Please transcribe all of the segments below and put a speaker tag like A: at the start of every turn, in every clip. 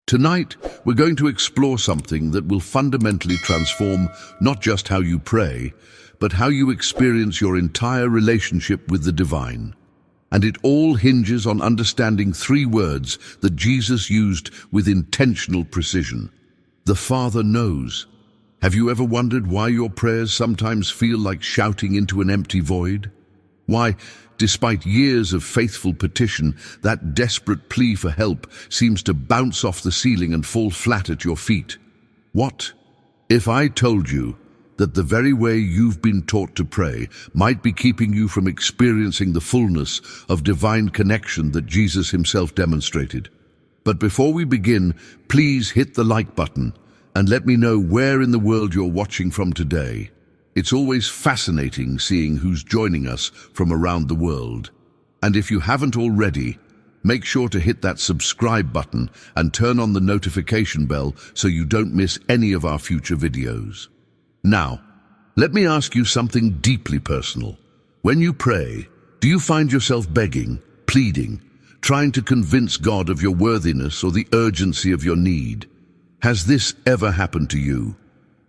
A: Tonight, we're going to explore something that will fundamentally transform not just how you pray, but how you experience your entire relationship with the divine. And it all hinges on understanding three words that Jesus used with intentional precision. The Father knows. Have you ever wondered why your prayers sometimes feel like shouting into an empty void? Why, despite years of faithful petition, that desperate plea for help seems to bounce off the ceiling and fall flat at your feet? What if I told you that the very way you've been taught to pray might be keeping you from experiencing the fullness of divine connection that Jesus himself demonstrated? But before we begin, please hit the like button and let me know where in the world you're watching from today. It's always fascinating seeing who's joining us from around the world. And if you haven't already, make sure to hit that subscribe button and turn on the notification bell so you don't miss any of our future videos. Now, let me ask you something deeply personal. When you pray, do you find yourself begging, pleading, trying to convince God of your worthiness or the urgency of your need? Has this ever happened to you?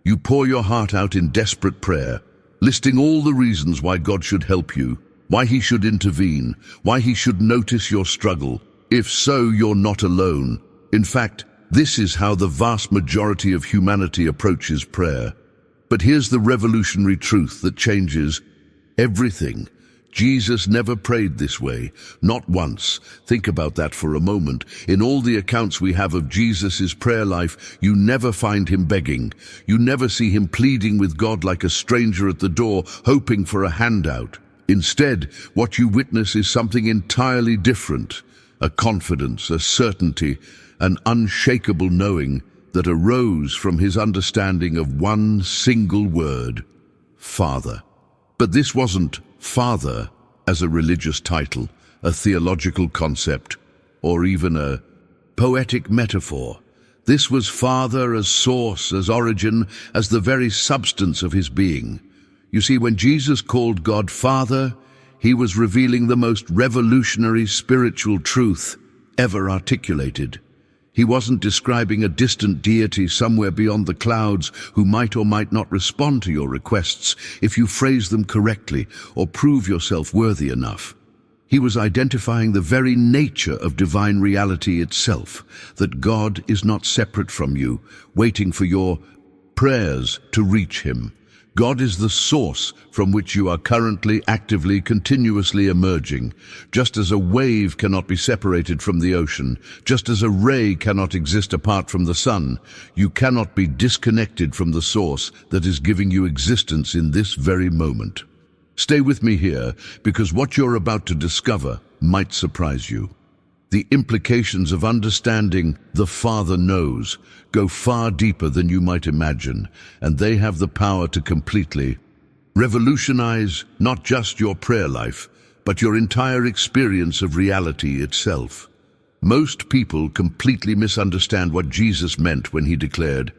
A: You pour your heart out in desperate prayer, listing all the reasons why God should help you, why he should intervene, why he should notice your struggle. If so, you're not alone. In fact, this is how the vast majority of humanity approaches prayer. But here's the revolutionary truth that changes everything. Jesus never prayed this way, not once. Think about that for a moment. In all the accounts we have of Jesus' prayer life, you never find him begging. You never see him pleading with God like a stranger at the door, hoping for a handout. Instead, what you witness is something entirely different. A confidence, a certainty, an unshakable knowing that arose from his understanding of one single word: Father. But this wasn't Father as a religious title, a theological concept, or even a poetic metaphor. This was Father as source, as origin, as the very substance of his being. You see, when Jesus called God Father, he was revealing the most revolutionary spiritual truth ever articulated. He wasn't describing a distant deity somewhere beyond the clouds who might or might not respond to your requests if you phrase them correctly or prove yourself worthy enough. He was identifying the very nature of divine reality itself, that God is not separate from you, waiting for your prayers to reach him. God is the source from which you are currently, actively, continuously emerging. Just as a wave cannot be separated from the ocean, just as a ray cannot exist apart from the sun, you cannot be disconnected from the source that is giving you existence in this very moment. Stay with me here, because what you're about to discover might surprise you. The implications of understanding the Father knows go far deeper than you might imagine, and they have the power to completely revolutionize not just your prayer life, but your entire experience of reality itself. Most people completely misunderstand what Jesus meant when he declared,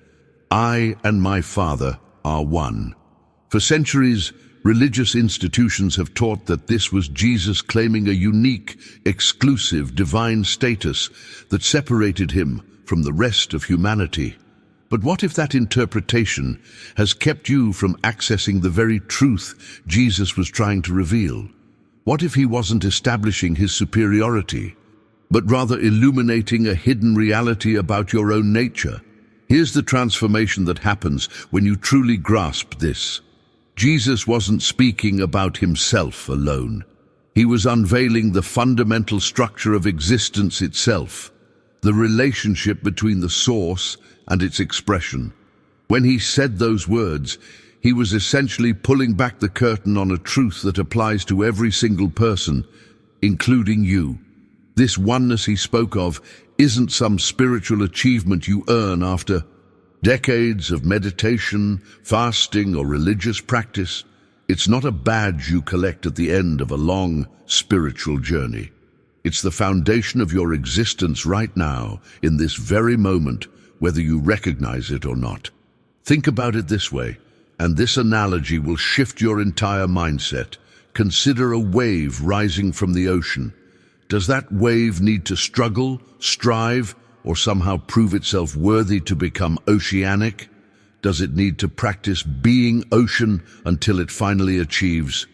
A: "I and my Father are one." For centuries, religious institutions have taught that this was Jesus claiming a unique, exclusive, divine status that separated him from the rest of humanity. But what if that interpretation has kept you from accessing the very truth Jesus was trying to reveal? What if he wasn't establishing his superiority, but rather illuminating a hidden reality about your own nature? Here's the transformation that happens when you truly grasp this. Jesus wasn't speaking about himself alone. He was unveiling the fundamental structure of existence itself, the relationship between the source and its expression. When he said those words, he was essentially pulling back the curtain on a truth that applies to every single person, including you. This oneness he spoke of isn't some spiritual achievement you earn after decades of meditation, fasting, or religious practice. It's not a badge you collect at the end of a long spiritual journey. It's the foundation of your existence right now, in this very moment, whether you recognize it or not. Think about it this way, and this analogy will shift your entire mindset. Consider a wave rising from the ocean. Does that wave need to struggle, strive, or somehow prove itself worthy to become oceanic? Does it need to practice being ocean until it finally achieves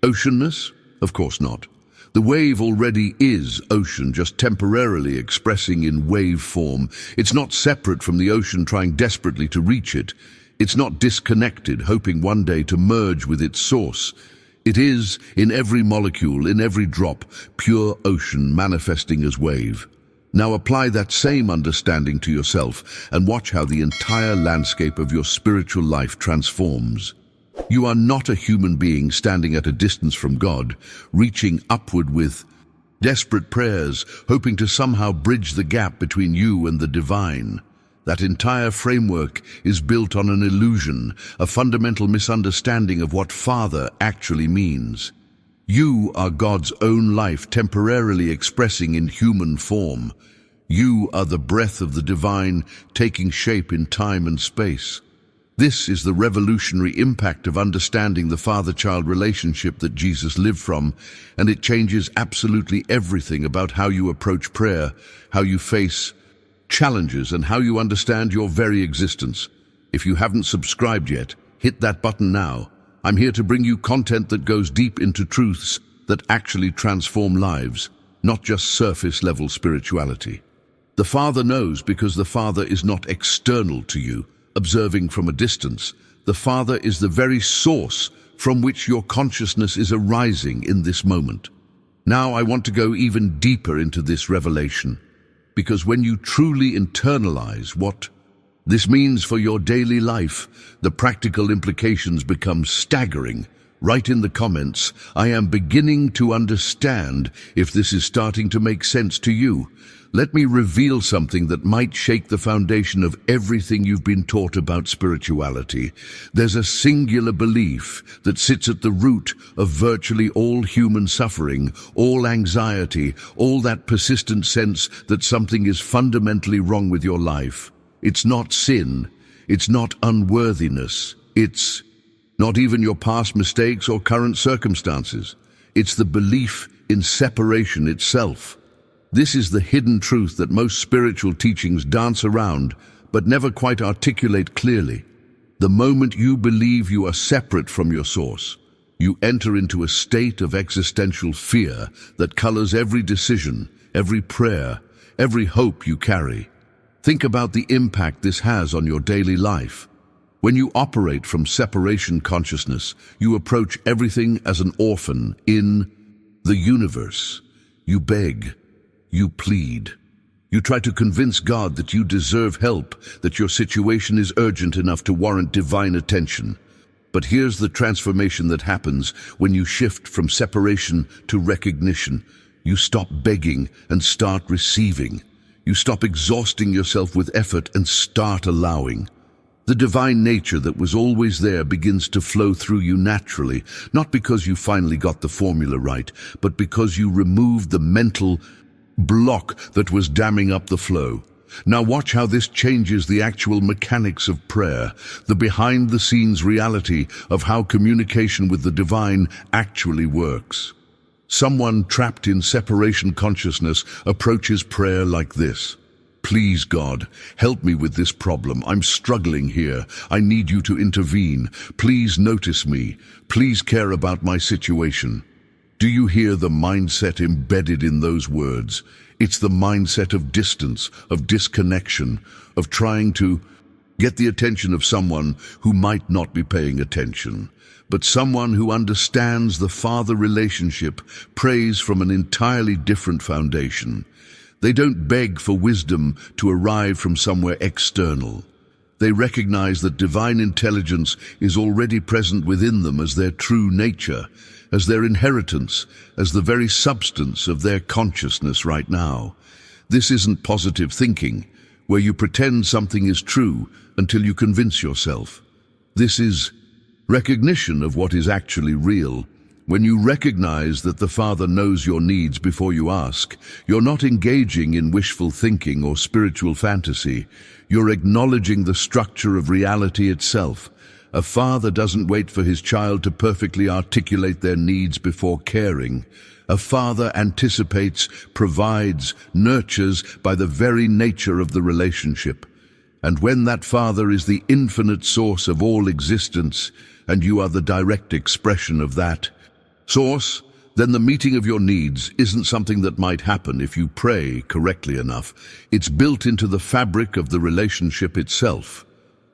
A: oceanness? Of course not. The wave already is ocean, just temporarily expressing in wave form. It's not separate from the ocean trying desperately to reach it. It's not disconnected, hoping one day to merge with its source. It is, in every molecule, in every drop, pure ocean manifesting as wave. Now apply that same understanding to yourself and watch how the entire landscape of your spiritual life transforms. You are not a human being standing at a distance from God, reaching upward with desperate prayers, hoping to somehow bridge the gap between you and the divine. That entire framework is built on an illusion, a fundamental misunderstanding of what Father actually means. You are God's own life temporarily expressing in human form. You are the breath of the divine taking shape in time and space. This is the revolutionary impact of understanding the father-child relationship that Jesus lived from, and it changes absolutely everything about how you approach prayer, how you face challenges, and how you understand your very existence. If you haven't subscribed yet, hit that button now. I'm here to bring you content that goes deep into truths that actually transform lives, not just surface-level spirituality. The Father knows because the Father is not external to you, observing from a distance. The Father is the very source from which your consciousness is arising in this moment. Now I want to go even deeper into this revelation, because when you truly internalize what this means for your daily life, the practical implications become staggering. Write in the comments, I am beginning to understand, if this is starting to make sense to you. Let me reveal something that might shake the foundation of everything you've been taught about spirituality. There's a singular belief that sits at the root of virtually all human suffering, all anxiety, all that persistent sense that something is fundamentally wrong with your life. It's not sin, it's not unworthiness, it's not even your past mistakes or current circumstances. It's the belief in separation itself. This is the hidden truth that most spiritual teachings dance around, but never quite articulate clearly. The moment you believe you are separate from your source, you enter into a state of existential fear that colors every decision, every prayer, every hope you carry. Think about the impact this has on your daily life. When you operate from separation consciousness, you approach everything as an orphan in the universe. You beg, you plead. You try to convince God that you deserve help, that your situation is urgent enough to warrant divine attention. But here's the transformation that happens when you shift from separation to recognition. You stop begging and start receiving. You stop exhausting yourself with effort and start allowing. The divine nature that was always there begins to flow through you naturally, not because you finally got the formula right, but because you removed the mental block that was damming up the flow. Now watch how this changes the actual mechanics of prayer, the behind-the-scenes reality of how communication with the divine actually works. Someone trapped in separation consciousness approaches prayer like this. Please, God, help me with this problem. I'm struggling here. I need you to intervene. Please notice me. Please care about my situation. Do you hear the mindset embedded in those words? It's the mindset of distance, of disconnection, of trying to get the attention of someone who might not be paying attention. But someone who understands the father relationship prays from an entirely different foundation. They don't beg for wisdom to arrive from somewhere external. They recognize that divine intelligence is already present within them as their true nature, as their inheritance, as the very substance of their consciousness right now. This isn't positive thinking, where you pretend something is true until you convince yourself. This is recognition of what is actually real. When you recognize that the Father knows your needs before you ask, you're not engaging in wishful thinking or spiritual fantasy. You're acknowledging the structure of reality itself, A father doesn't wait for his child to perfectly articulate their needs before caring. A father anticipates, provides, nurtures by the very nature of the relationship. And when that father is the infinite source of all existence, and you are the direct expression of that source, then the meeting of your needs isn't something that might happen if you pray correctly enough. It's built into the fabric of the relationship itself.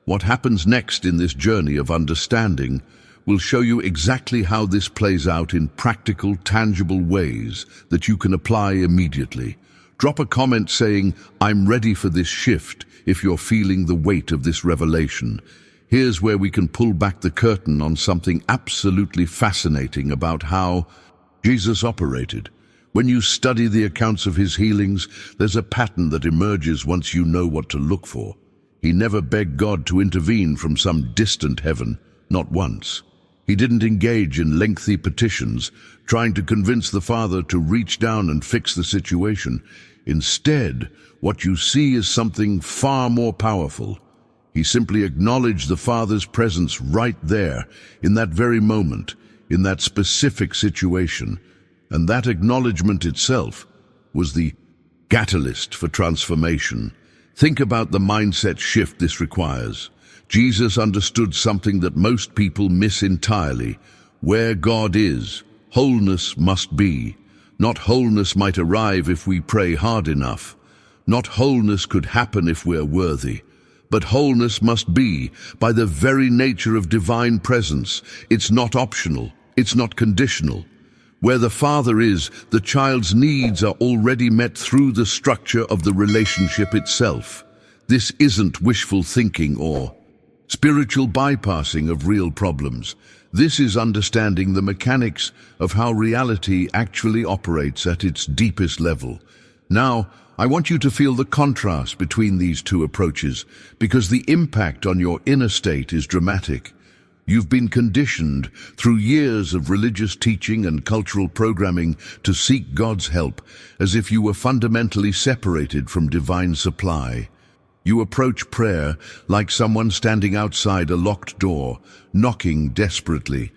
A: What happens next in this journey of understanding will show you exactly how this plays out in practical, tangible ways that you can apply immediately. Drop a comment saying, "I'm ready for this shift," if you're feeling the weight of this revelation. Here's where we can pull back the curtain on something absolutely fascinating about how Jesus operated. When you study the accounts of his healings, there's a pattern that emerges once you know what to look for. He never begged God to intervene from some distant heaven, not once. He didn't engage in lengthy petitions, trying to convince the Father to reach down and fix the situation. Instead, what you see is something far more powerful. He simply acknowledged the Father's presence right there, in that very moment, in that specific situation. And that acknowledgement itself was the catalyst for transformation. Think about the mindset shift this requires. Jesus understood something that most people miss entirely. Where God is, wholeness must be. Not wholeness might arrive if we pray hard enough. Not wholeness could happen if we're worthy. But wholeness must be by the very nature of divine presence. It's not optional. It's not conditional. Where the Father is, the child's needs are already met through the structure of the relationship itself. This isn't wishful thinking or spiritual bypassing of real problems. This is understanding the mechanics of how reality actually operates at its deepest level. Now, I want you to feel the contrast between these two approaches, because the impact on your inner state is dramatic. You've been conditioned through years of religious teaching and cultural programming to seek God's help as if you were fundamentally separated from divine supply. You approach prayer like someone standing outside a locked door, knocking desperately,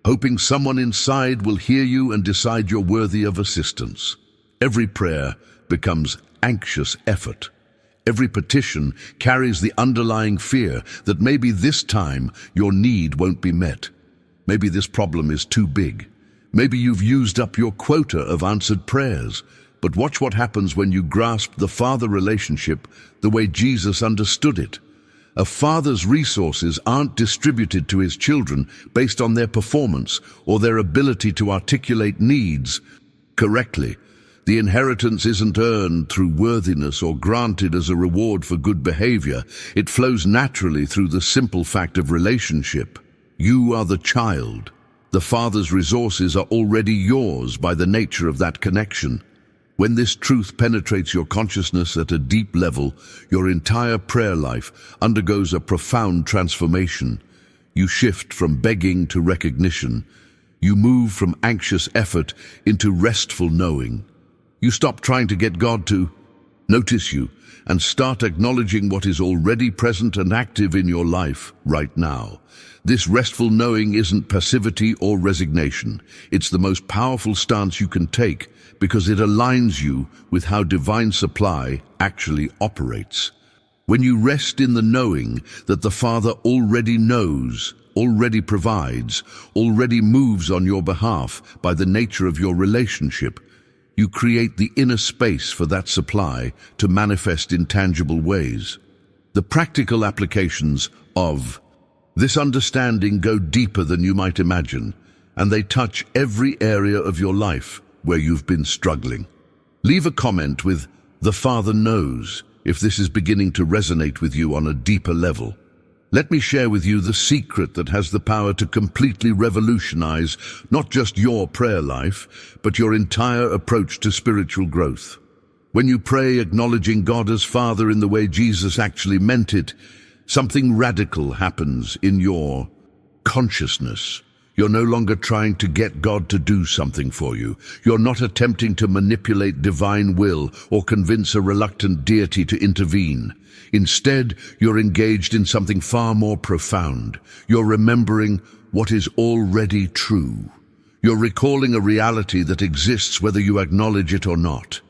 A: hoping someone inside will hear you and decide you're worthy of assistance. Every prayer becomes anxious effort. Every petition carries the underlying fear that maybe this time your need won't be met. Maybe this problem is too big. Maybe you've used up your quota of answered prayers. But watch what happens when you grasp the Father relationship the way Jesus understood it. A father's resources aren't distributed to his children based on their performance or their ability to articulate needs correctly. The inheritance isn't earned through worthiness or granted as a reward for good behavior. It flows naturally through the simple fact of relationship. You are the child. The Father's resources are already yours by the nature of that connection. When this truth penetrates your consciousness at a deep level, your entire prayer life undergoes a profound transformation. You shift from begging to recognition. You move from anxious effort into restful knowing. You stop trying to get God to notice you and start acknowledging what is already present and active in your life right now. This restful knowing isn't passivity or resignation. It's the most powerful stance you can take because it aligns you with how divine supply actually operates. When you rest in the knowing that the Father already knows, already provides, already moves on your behalf by the nature of your relationship, you create the inner space for that supply to manifest in tangible ways. The practical applications of this understanding go deeper than you might imagine, and they touch every area of your life where you've been struggling. Leave a comment with "The Father knows" if this is beginning to resonate with you on a deeper level. Let me share with you the secret that has the power to completely revolutionize not just your prayer life, but your entire approach to spiritual growth. When you pray acknowledging God as Father in the way Jesus actually meant it, something radical happens in your consciousness. You're no longer trying to get God to do something for you. You're not attempting to manipulate divine will or convince a reluctant deity to intervene. Instead, you're engaged in something far more profound. You're remembering what is already true. You're recalling a reality that exists whether you acknowledge it or not.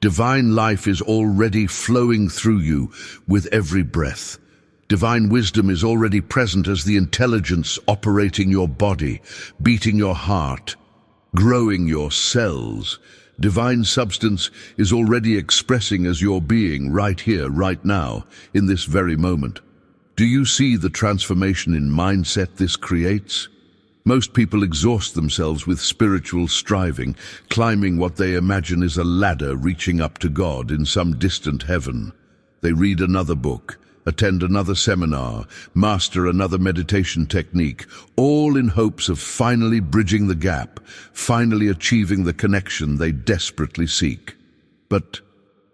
A: Divine life is already flowing through you with every breath. Divine wisdom is already present as the intelligence operating your body, beating your heart, growing your cells. Divine substance is already expressing as your being right here, right now, in this very moment. Do you see the transformation in mindset this creates? Most people exhaust themselves with spiritual striving, climbing what they imagine is a ladder reaching up to God in some distant heaven. They read another book, attend another seminar, master another meditation technique, all in hopes of finally bridging the gap, finally achieving the connection they desperately seek. But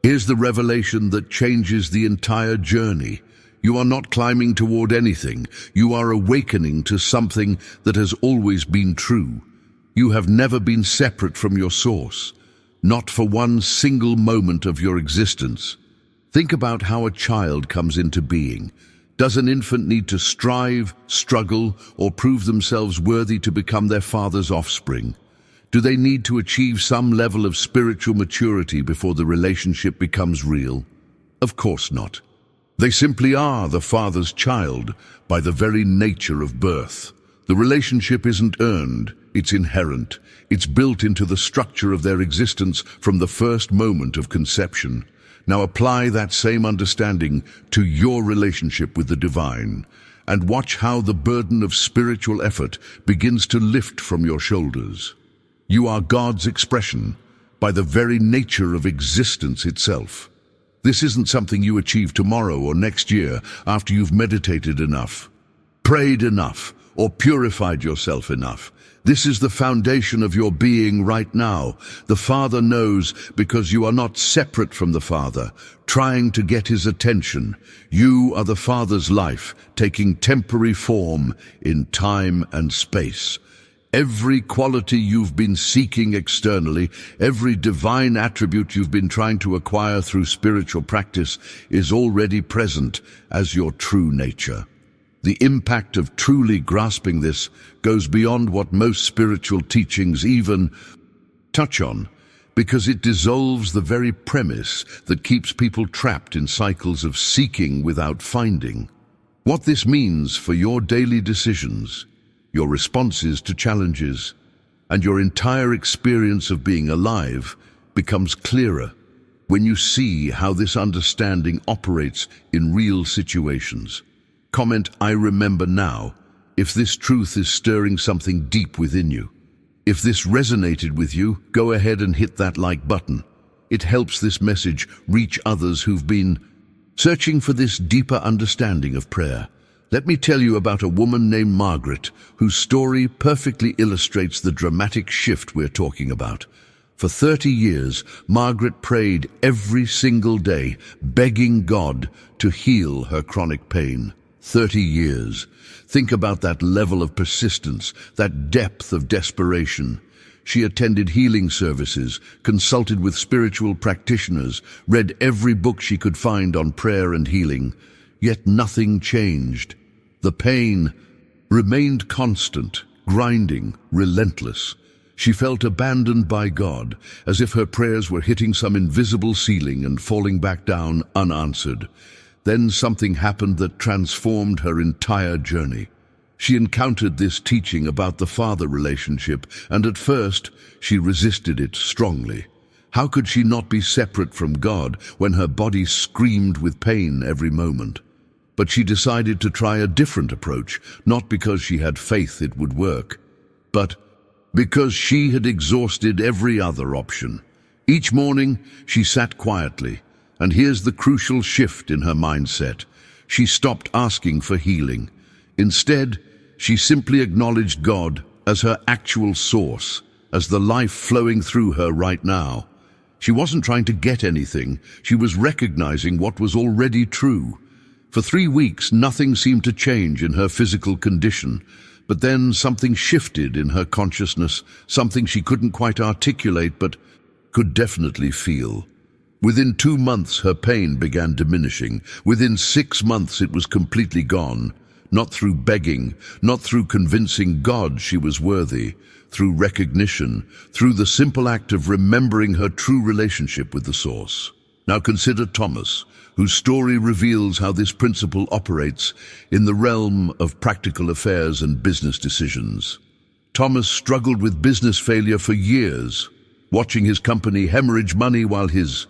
A: here's the revelation that changes the entire journey. You are not climbing toward anything. You are awakening to something that has always been true. You have never been separate from your source, not for one single moment of your existence. Think about how a child comes into being. Does an infant need to strive, struggle, or prove themselves worthy to become their father's offspring? Do they need to achieve some level of spiritual maturity before the relationship becomes real? Of course not. They simply are the father's child by the very nature of birth. The relationship isn't earned, it's inherent. It's built into the structure of their existence from the first moment of conception. Now apply that same understanding to your relationship with the divine, and watch how the burden of spiritual effort begins to lift from your shoulders. You are God's expression by the very nature of existence itself. This isn't something you achieve tomorrow or next year after you've meditated enough, prayed enough, or purified yourself enough. This is the foundation of your being right now. The Father knows because you are not separate from the Father, trying to get his attention. You are the Father's life, taking temporary form in time and space. Every quality you've been seeking externally, every divine attribute you've been trying to acquire through spiritual practice is already present as your true nature. The impact of truly grasping this goes beyond what most spiritual teachings even touch on, because it dissolves the very premise that keeps people trapped in cycles of seeking without finding. What this means for your daily decisions, your responses to challenges, and your entire experience of being alive becomes clearer when you see how this understanding operates in real situations. Comment, "I remember now," if this truth is stirring something deep within you. If this resonated with you, go ahead and hit that like button. It helps this message reach others who've been searching for this deeper understanding of prayer. Let me tell you about a woman named Margaret, whose story perfectly illustrates the dramatic shift we're talking about. For 30 years, Margaret prayed every single day, begging God to heal her chronic pain. 30 years. Think about that level of persistence, that depth of desperation. She attended healing services, consulted with spiritual practitioners, read every book she could find on prayer and healing, yet nothing changed. The pain remained constant, grinding, relentless. She felt abandoned by God, as if her prayers were hitting some invisible ceiling and falling back down unanswered. Then something happened that transformed her entire journey. She encountered this teaching about the father relationship, and at first, she resisted it strongly. How could she not be separate from God when her body screamed with pain every moment? But she decided to try a different approach, not because she had faith it would work, but because she had exhausted every other option. Each morning, she sat quietly, and here's the crucial shift in her mindset. She stopped asking for healing. Instead, she simply acknowledged God as her actual source, as the life flowing through her right now. She wasn't trying to get anything. She was recognizing what was already true. For 3 weeks, nothing seemed to change in her physical condition. But then something shifted in her consciousness, something she couldn't quite articulate but could definitely feel. Within 2 months, her pain began diminishing. Within 6 months, it was completely gone. Not through begging, not through convincing God she was worthy, through recognition, through the simple act of remembering her true relationship with the Source. Now consider Thomas, whose story reveals how this principle operates in the realm of practical affairs and business decisions. Thomas struggled with business failure for years, watching his company hemorrhage money while his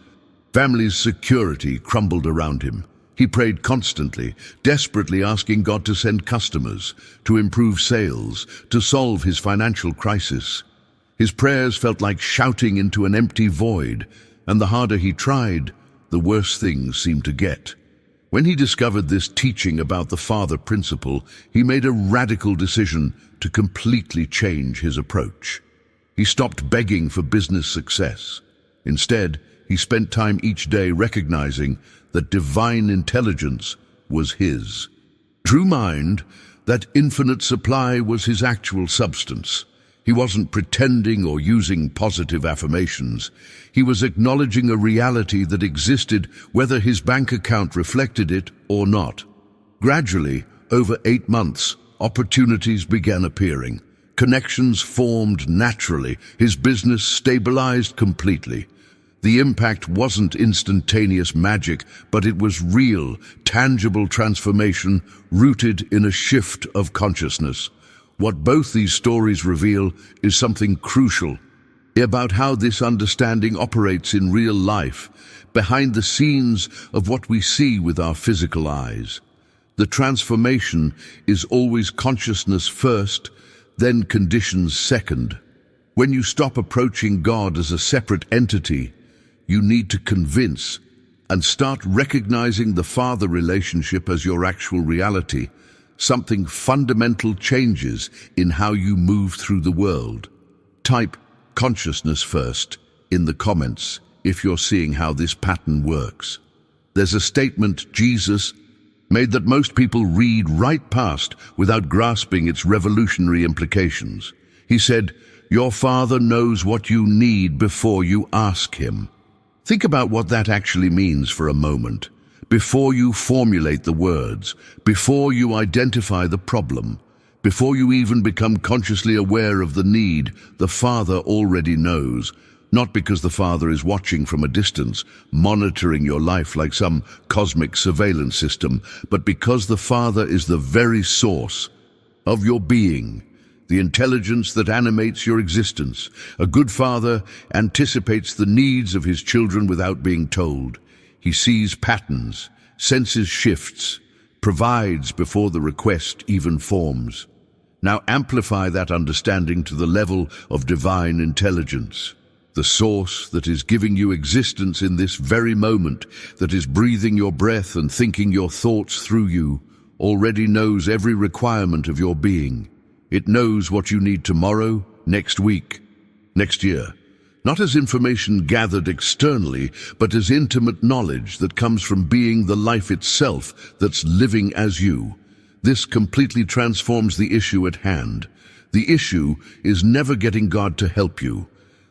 A: family's security crumbled around him. He prayed constantly, desperately asking God to send customers, to improve sales, to solve his financial crisis. His prayers felt like shouting into an empty void, and the harder he tried, the worse things seemed to get. When he discovered this teaching about the Father principle, he made a radical decision to completely change his approach. He stopped begging for business success. Instead, he spent time each day recognizing that divine intelligence was his. True mind, that infinite supply was his actual substance. He wasn't pretending or using positive affirmations. He was acknowledging a reality that existed whether his bank account reflected it or not. Gradually, over 8 months, opportunities began appearing. Connections formed naturally. His business stabilized completely. The impact wasn't instantaneous magic, but it was real, tangible transformation rooted in a shift of consciousness. What both these stories reveal is something crucial about how this understanding operates in real life, behind the scenes of what we see with our physical eyes. The transformation is always consciousness first, then conditions second. When you stop approaching God as a separate entity, you need to convince and start recognizing the Father relationship as your actual reality. Something fundamental changes in how you move through the world. Type consciousness first in the comments if you're seeing how this pattern works. There's a statement Jesus made that most people read right past without grasping its revolutionary implications. He said, "Your Father knows what you need before you ask Him." Think about what that actually means for a moment. Before you formulate the words, before you identify the problem, before you even become consciously aware of the need, the Father already knows. Not because the Father is watching from a distance, monitoring your life like some cosmic surveillance system, but because the Father is the very source of your being, the intelligence that animates your existence. A good father anticipates the needs of his children without being told. He sees patterns, senses shifts, provides before the request even forms. Now amplify that understanding to the level of divine intelligence. The source that is giving you existence in this very moment, that is breathing your breath and thinking your thoughts through you, already knows every requirement of your being. It knows what you need tomorrow, next week, next year. Not as information gathered externally, but as intimate knowledge that comes from being the life itself that's living as you. This completely transforms the issue at hand. The issue is never getting God to help you.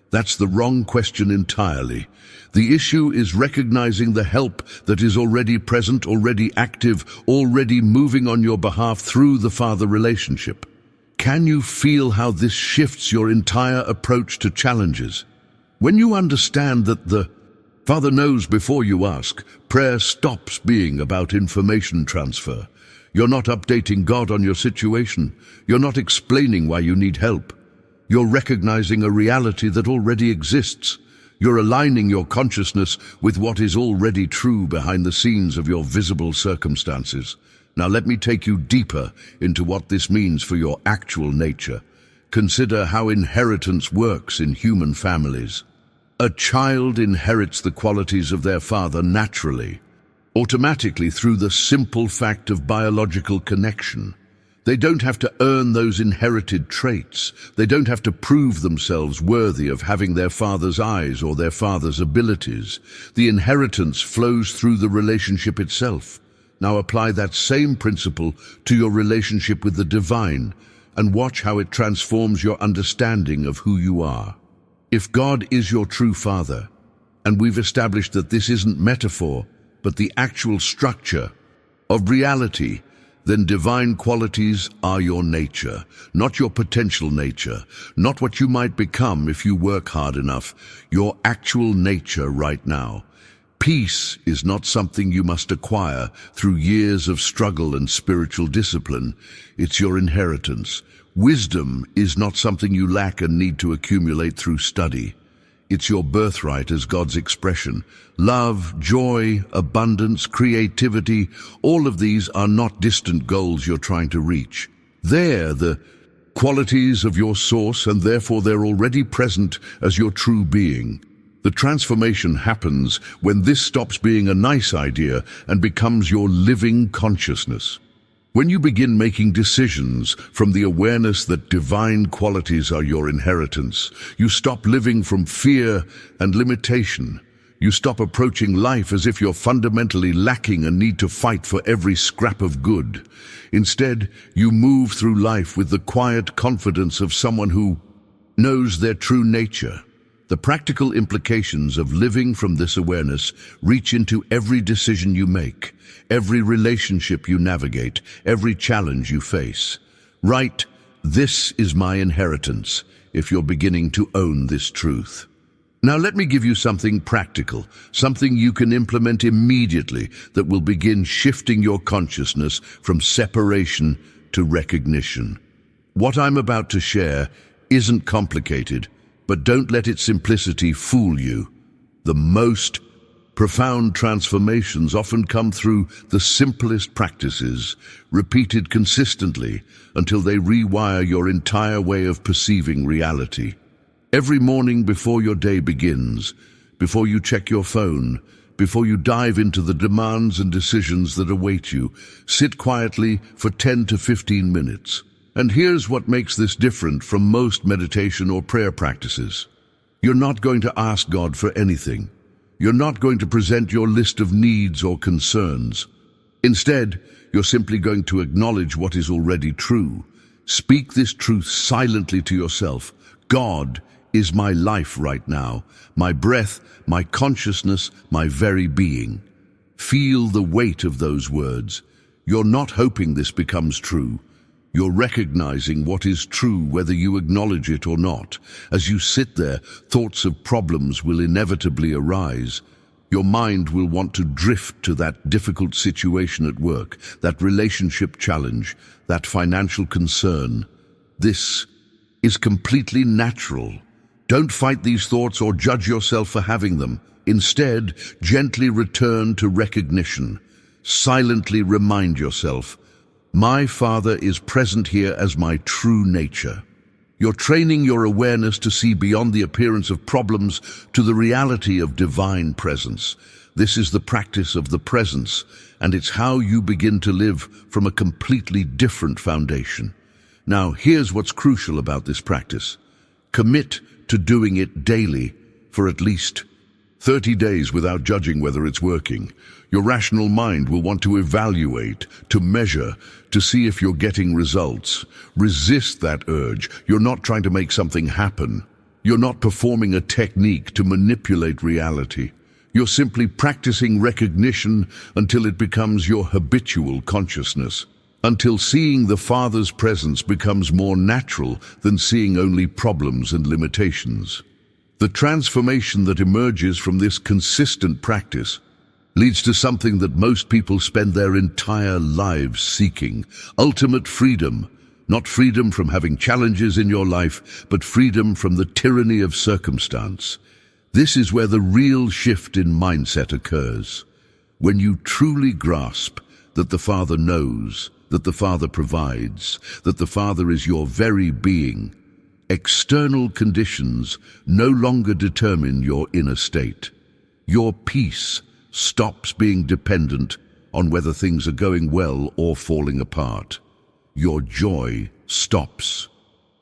A: That's the wrong question entirely. The issue is recognizing the help that is already present, already active, already moving on your behalf through the Father relationship. Can you feel how this shifts your entire approach to challenges? When you understand that the Father knows before you ask, prayer stops being about information transfer. You're not updating God on your situation. You're not explaining why you need help. You're recognizing a reality that already exists. You're aligning your consciousness with what is already true behind the scenes of your visible circumstances. Now let me take you deeper into what this means for your actual nature. Consider how inheritance works in human families. A child inherits the qualities of their father naturally, automatically through the simple fact of biological connection. They don't have to earn those inherited traits. They don't have to prove themselves worthy of having their father's eyes or their father's abilities. The inheritance flows through the relationship itself. Now apply that same principle to your relationship with the divine. and watch how it transforms your understanding of who you are. If God is your true Father, and we've established that this isn't metaphor, but the actual structure of reality, then divine qualities are your nature, not your potential nature, not what you might become if you work hard enough, your actual nature right now. Peace is not something you must acquire through years of struggle and spiritual discipline. It's your inheritance. Wisdom is not something you lack and need to accumulate through study. It's your birthright as God's expression. Love, joy, abundance, creativity, all of these are not distant goals you're trying to reach. They're the qualities of your source, and therefore they're already present as your true being. The transformation happens when this stops being a nice idea and becomes your living consciousness. When you begin making decisions from the awareness that divine qualities are your inheritance, you stop living from fear and limitation. You stop approaching life as if you're fundamentally lacking and need to fight for every scrap of good. Instead, you move through life with the quiet confidence of someone who knows their true nature. The practical implications of living from this awareness reach into every decision you make, every relationship you navigate, every challenge you face. Write, "This is my inheritance," if you're beginning to own this truth. Now let me give you something practical, something you can implement immediately that will begin shifting your consciousness from separation to recognition. What I'm about to share isn't complicated, but don't let its simplicity fool you. The most profound transformations often come through the simplest practices, repeated consistently until they rewire your entire way of perceiving reality. Every morning before your day begins, before you check your phone, before you dive into the demands and decisions that await you, sit quietly for 10 to 15 minutes. And here's what makes this different from most meditation or prayer practices. You're not going to ask God for anything. You're not going to present your list of needs or concerns. Instead, you're simply going to acknowledge what is already true. Speak this truth silently to yourself. God is my life right now, my breath, my consciousness, my very being. Feel the weight of those words. You're not hoping this becomes true. You're recognizing what is true whether you acknowledge it or not. As you sit there, thoughts of problems will inevitably arise. Your mind will want to drift to that difficult situation at work, that relationship challenge, that financial concern. This is completely natural. Don't fight these thoughts or judge yourself for having them. Instead, gently return to recognition. Silently remind yourself, my Father is present here as my true nature. You're training your awareness to see beyond the appearance of problems to the reality of divine presence. This is the practice of the presence, and it's how you begin to live from a completely different foundation. Now, here's what's crucial about this practice. Commit to doing it daily for at least 30 days without judging whether it's working. Your rational mind will want to evaluate, to measure, to see if you're getting results. Resist that urge. You're not trying to make something happen. You're not performing a technique to manipulate reality. You're simply practicing recognition until it becomes your habitual consciousness. Until seeing the Father's presence becomes more natural than seeing only problems and limitations. The transformation that emerges from this consistent practice leads to something that most people spend their entire lives seeking: ultimate freedom. Not freedom from having challenges in your life, but freedom from the tyranny of circumstance. This is where the real shift in mindset occurs. When you truly grasp that the Father knows, that the Father provides, that the Father is your very being, external conditions no longer determine your inner state. Your peace stops being dependent on whether things are going well or falling apart. Your joy stops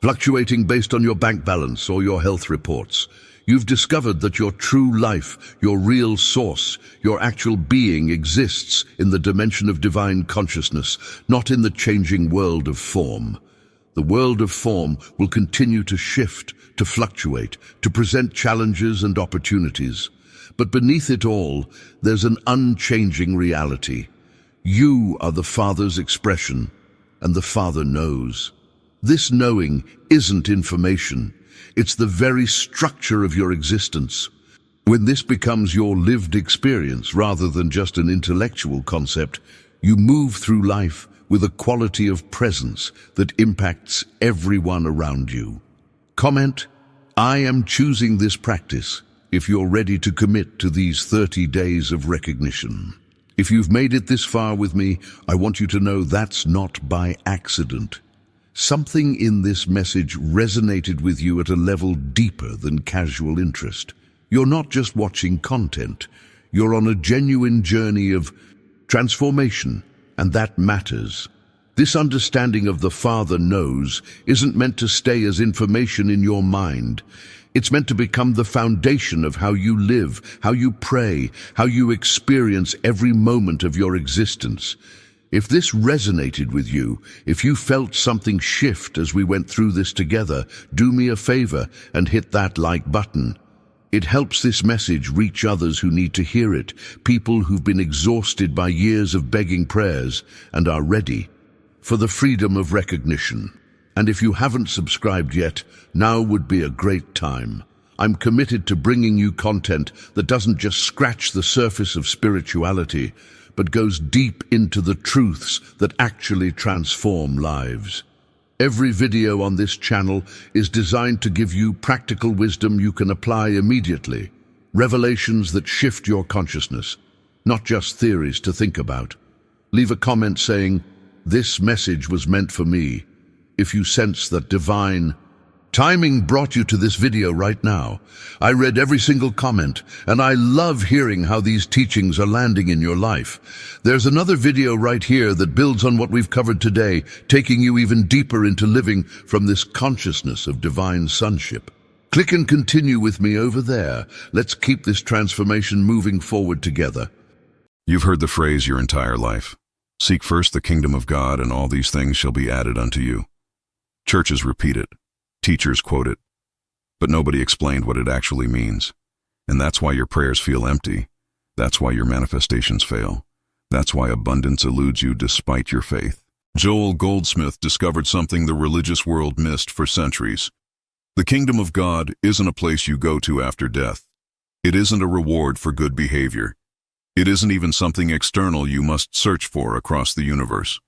A: fluctuating based on your bank balance or your health reports. You've discovered that your true life, your real source, your actual being exists in the dimension of divine consciousness, not in the changing world of form. The world of form will continue to shift, to fluctuate, to present challenges and opportunities. But beneath it all, there's an unchanging reality. You are the Father's expression, and the Father knows. This knowing isn't information. It's the very structure of your existence. When this becomes your lived experience rather than just an intellectual concept, you move through life with a quality of presence that impacts everyone around you. Comment, "I am choosing this practice," if you're ready to commit to these 30 days of recognition. If you've made it this far with me, I want you to know that's not by accident. Something in this message resonated with you at a level deeper than casual interest. You're not just watching content. You're on a genuine journey of transformation, and that matters. This understanding of the Father knows isn't meant to stay as information in your mind. It's meant to become the foundation of how you live, how you pray, how you experience every moment of your existence. If this resonated with you, if you felt something shift as we went through this together, do me a favor and hit that like button. It helps this message reach others who need to hear it, people who've been exhausted by years of begging prayers and are ready for the freedom of recognition. And if you haven't subscribed yet, now would be a great time. I'm committed to bringing you content that doesn't just scratch the surface of spirituality, but goes deep into the truths that actually transform lives. Every video on this channel is designed to give you practical wisdom you can apply immediately, revelations that shift your consciousness, not just theories to think about. Leave a comment saying, "This message was meant for me," if you sense that divine timing brought you to this video right now. I read every single comment, and I love hearing how these teachings are landing in your life. There's another video right here that builds on what we've covered today, taking you even deeper into living from this consciousness of divine sonship. Click and continue with me over there. Let's keep this transformation moving forward together.
B: You've heard the phrase your entire life. Seek first the kingdom of God, and all these things shall be added unto you. Churches repeat it. Teachers quote it, but nobody explained what it actually means. And that's why your prayers feel empty. That's why your manifestations fail. That's why abundance eludes you despite your faith. Joel Goldsmith discovered something the religious world missed for centuries. The kingdom of God isn't a place you go to after death. It isn't a reward for good behavior. It isn't even something external you must search for across the universe.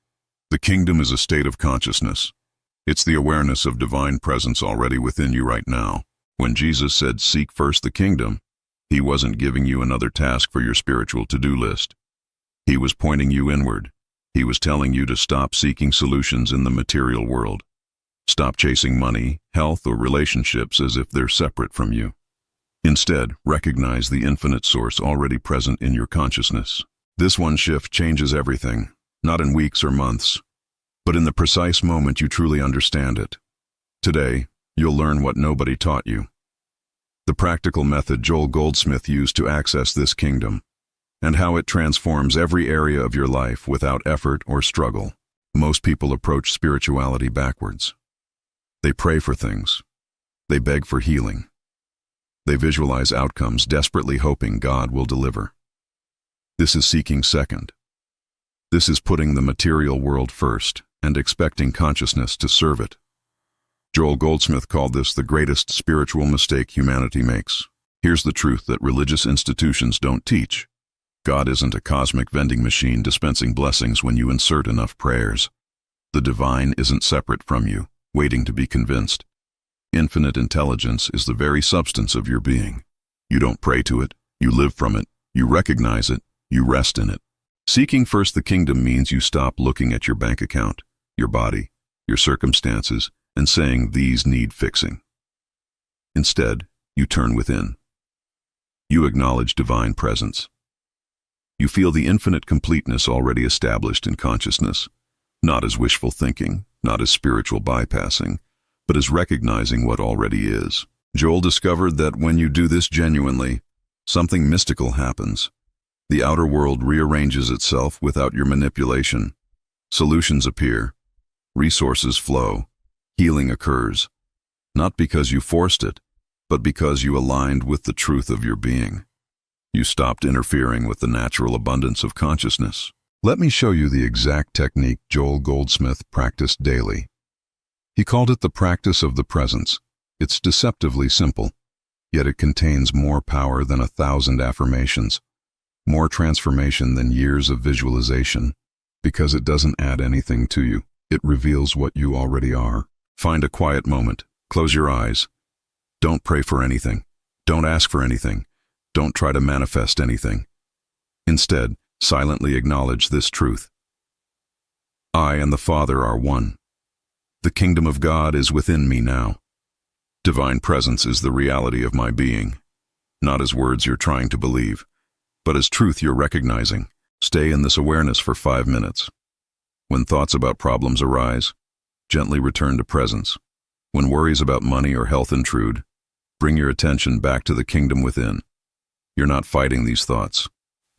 B: The kingdom is a state of consciousness. It's the awareness of divine presence already within you right now. When Jesus said, "Seek first the kingdom," he wasn't giving you another task for your spiritual to-do list. He was pointing you inward. He was telling you to stop seeking solutions in the material world. Stop chasing money, health, or relationships as if they're separate from you. Instead, recognize the infinite source already present in your consciousness. This one shift changes everything, not in weeks or months, but in the precise moment you truly understand it. Today, you'll learn what nobody taught you. The practical method Joel Goldsmith used to access this kingdom, and how it transforms every area of your life without effort or struggle. Most people approach spirituality backwards. They pray for things. They beg for healing. They visualize outcomes, desperately hoping God will deliver. This is seeking second. This is putting the material world first and expecting consciousness to serve it. Joel Goldsmith called this the greatest spiritual mistake humanity makes. Here's the truth that religious institutions don't teach. God isn't a cosmic vending machine dispensing blessings when you insert enough prayers. The divine isn't separate from you, waiting to be convinced. Infinite intelligence is the very substance of your being. You don't pray to it, you live from it, you recognize it, you rest in it. Seeking first the kingdom means you stop looking at your bank account, your body, your circumstances, and saying these need fixing. Instead, you turn within. You acknowledge divine presence. You feel the infinite completeness already established in consciousness, not as wishful thinking, not as spiritual bypassing, but as recognizing what already is. Joel discovered that when you do this genuinely, something mystical happens. The outer world rearranges itself without your manipulation. Solutions appear. Resources flow. Healing occurs, not because you forced it, but because you aligned with the truth of your being. You stopped interfering with the natural abundance of consciousness. Let me show you the exact technique Joel Goldsmith practiced daily. He called it the practice of the presence. It's deceptively simple, yet it contains more power than 1,000 affirmations, more transformation than years of visualization, because it doesn't add anything to you. It reveals what you already are. Find a quiet moment. Close your eyes. Don't pray for anything. Don't ask for anything. Don't try to manifest anything. Instead, silently acknowledge this truth. I and the Father are one. The kingdom of God is within me now. Divine presence is the reality of my being, not as words you're trying to believe, but as truth you're recognizing. Stay in this awareness for 5 minutes. When thoughts about problems arise, gently return to presence. When worries about money or health intrude, bring your attention back to the kingdom within. You're not fighting these thoughts.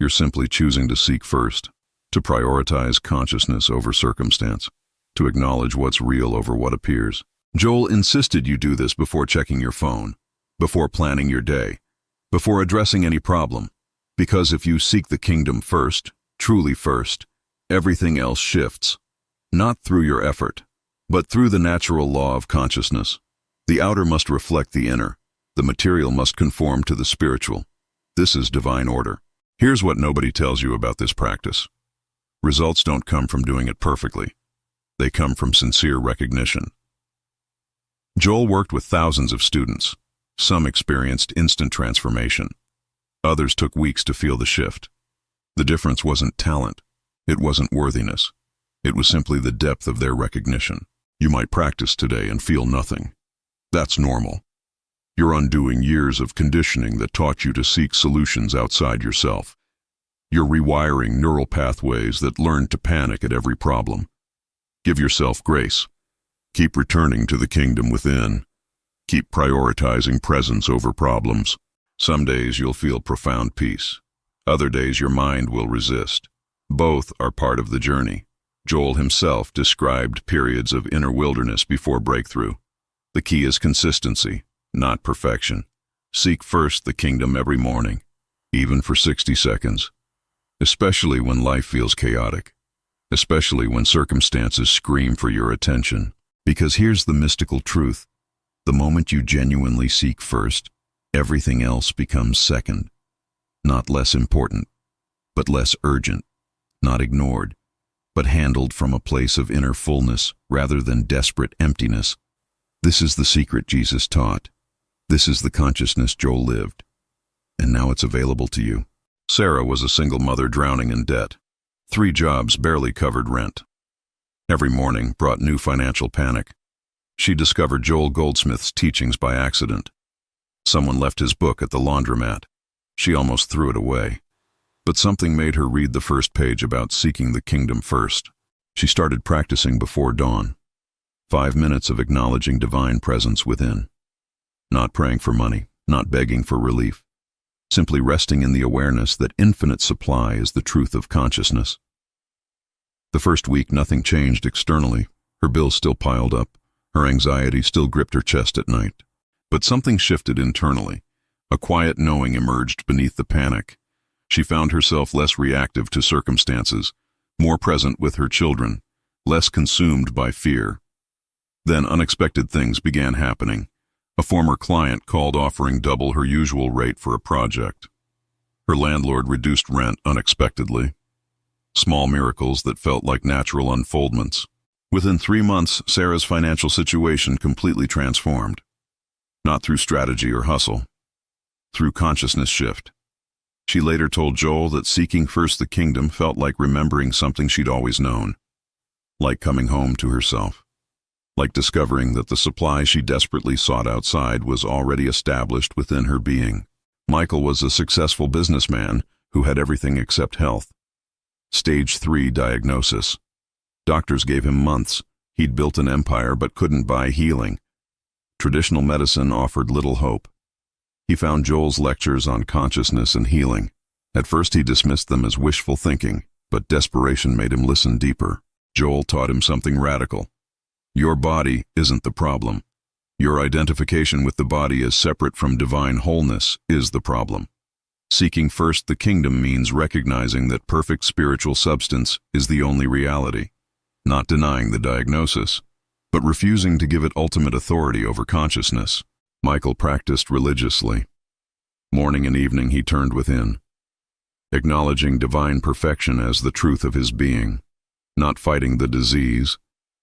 B: You're simply choosing to seek first, to prioritize consciousness over circumstance, to acknowledge what's real over what appears. Joel insisted you do this before checking your phone, before planning your day, before addressing any problem, because if you seek the kingdom first, truly first, everything else shifts, not through your effort, but through the natural law of consciousness. The outer must reflect the inner. The material must conform to the spiritual. This is divine order. Here's what nobody tells you about this practice. Results don't come from doing it perfectly. They come from sincere recognition. Joel worked with thousands of students. Some experienced instant transformation. Others took weeks to feel the shift. The difference wasn't talent. It wasn't worthiness. It was simply the depth of their recognition. You might practice today and feel nothing. That's normal. You're undoing years of conditioning that taught you to seek solutions outside yourself. You're rewiring neural pathways that learned to panic at every problem. Give yourself grace. Keep returning to the kingdom within. Keep prioritizing presence over problems. Some days you'll feel profound peace. Other days your mind will resist. Both are part of the journey. Joel himself described periods of inner wilderness before breakthrough. The key is consistency, not perfection. Seek first the kingdom every morning, even for 60 seconds. Especially when life feels chaotic. Especially when circumstances scream for your attention. Because here's the mystical truth. The moment you genuinely seek first, everything else becomes second. Not less important, but less urgent. Not ignored, but handled from a place of inner fullness rather than desperate emptiness. This is the secret Jesus taught. This is the consciousness Joel lived. And now it's available to you. Sarah was a single mother drowning in debt. 3 jobs barely covered rent. Every morning brought new financial panic. She discovered Joel Goldsmith's teachings by accident. Someone left his book at the laundromat. She almost threw it away. But something made her read the first page about seeking the kingdom first. She started practicing before dawn. 5 minutes of acknowledging divine presence within. Not praying for money, not begging for relief. Simply resting in the awareness that infinite supply is the truth of consciousness. The first week nothing changed externally. Her bills still piled up. Her anxiety still gripped her chest at night. But something shifted internally. A quiet knowing emerged beneath the panic. She found herself less reactive to circumstances, more present with her children, less consumed by fear. Then unexpected things began happening. A former client called offering double her usual rate for a project. Her landlord reduced rent unexpectedly. Small miracles that felt like natural unfoldments. Within 3 months, Sarah's financial situation completely transformed. Not through strategy or hustle, through consciousness shift. She later told Joel that seeking first the kingdom felt like remembering something she'd always known. Like coming home to herself. Like discovering that the supply she desperately sought outside was already established within her being. Michael was a successful businessman who had everything except health. Stage 3 diagnosis. Doctors gave him months. He'd built an empire but couldn't buy healing. Traditional medicine offered little hope. He found Joel's lectures on consciousness and healing. At first he dismissed them as wishful thinking, but desperation made him listen deeper. Joel taught him something radical. Your body isn't the problem. Your identification with the body as separate from divine wholeness is the problem. Seeking first the kingdom means recognizing that perfect spiritual substance is the only reality, not denying the diagnosis, but refusing to give it ultimate authority over consciousness. Michael practiced religiously. Morning and evening he turned within, acknowledging divine perfection as the truth of his being, not fighting the disease,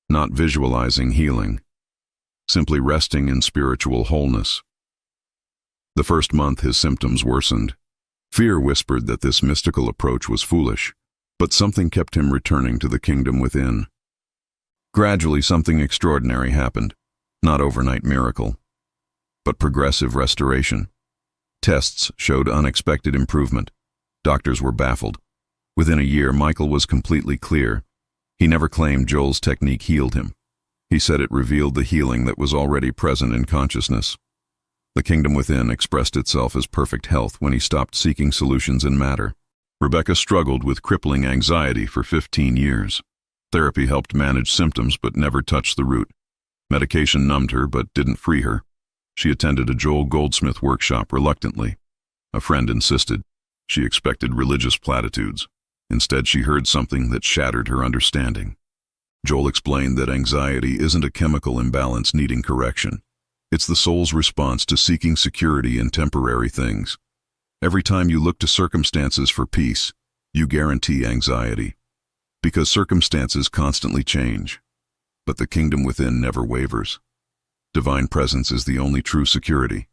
B: not visualizing healing, simply resting in spiritual wholeness. The first month his symptoms worsened. Fear whispered that this mystical approach was foolish, but something kept him returning to the kingdom within. Gradually something extraordinary happened, not overnight miracle, but progressive restoration. Tests showed unexpected improvement. Doctors were baffled. Within a year, Michael was completely clear. He never claimed Joel's technique healed him. He said it revealed the healing that was already present in consciousness. The kingdom within expressed itself as perfect health when he stopped seeking solutions in matter. Rebecca struggled with crippling anxiety for 15 years. Therapy helped manage symptoms but never touched the root. Medication numbed her but didn't free her. She attended a Joel Goldsmith workshop reluctantly. A friend insisted. She expected religious platitudes. Instead, she heard something that shattered her understanding. Joel explained that anxiety isn't a chemical imbalance needing correction. It's the soul's response to seeking security in temporary things. Every time you look to circumstances for peace, you guarantee anxiety. Because circumstances constantly change. But the kingdom within never wavers. Divine presence is the only true security.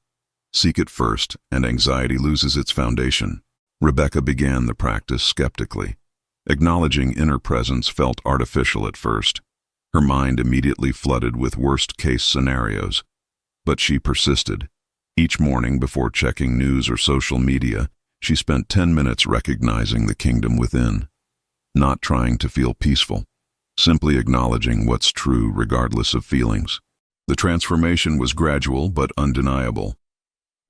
B: Seek it first, and anxiety loses its foundation. Rebecca began the practice skeptically. Acknowledging inner presence felt artificial at first. Her mind immediately flooded with worst-case scenarios. But she persisted. Each morning before checking news or social media, she spent 10 minutes recognizing the kingdom within. Not trying to feel peaceful, simply acknowledging what's true regardless of feelings. The transformation was gradual but undeniable.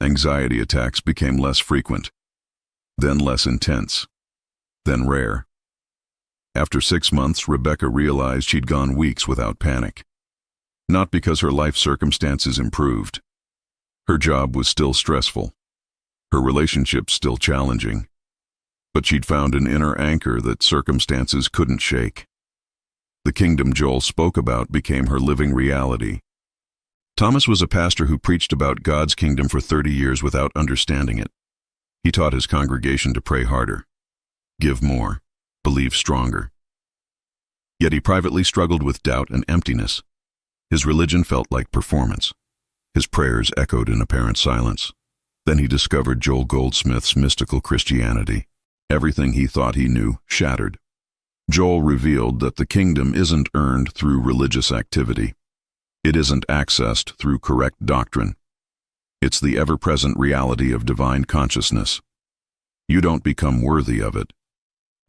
B: Anxiety attacks became less frequent, then less intense, then rare. After 6 months, Rebecca realized she'd gone weeks without panic. Not because her life circumstances improved. Her job was still stressful. Her relationships still challenging. But she'd found an inner anchor that circumstances couldn't shake. The kingdom Joel spoke about became her living reality. Thomas was a pastor who preached about God's kingdom for 30 years without understanding it. He taught his congregation to pray harder, give more, believe stronger. Yet he privately struggled with doubt and emptiness. His religion felt like performance. His prayers echoed in apparent silence. Then he discovered Joel Goldsmith's mystical Christianity. Everything he thought he knew shattered. Joel revealed that the kingdom isn't earned through religious activity. It isn't accessed through correct doctrine. It's the ever-present reality of divine consciousness. You don't become worthy of it.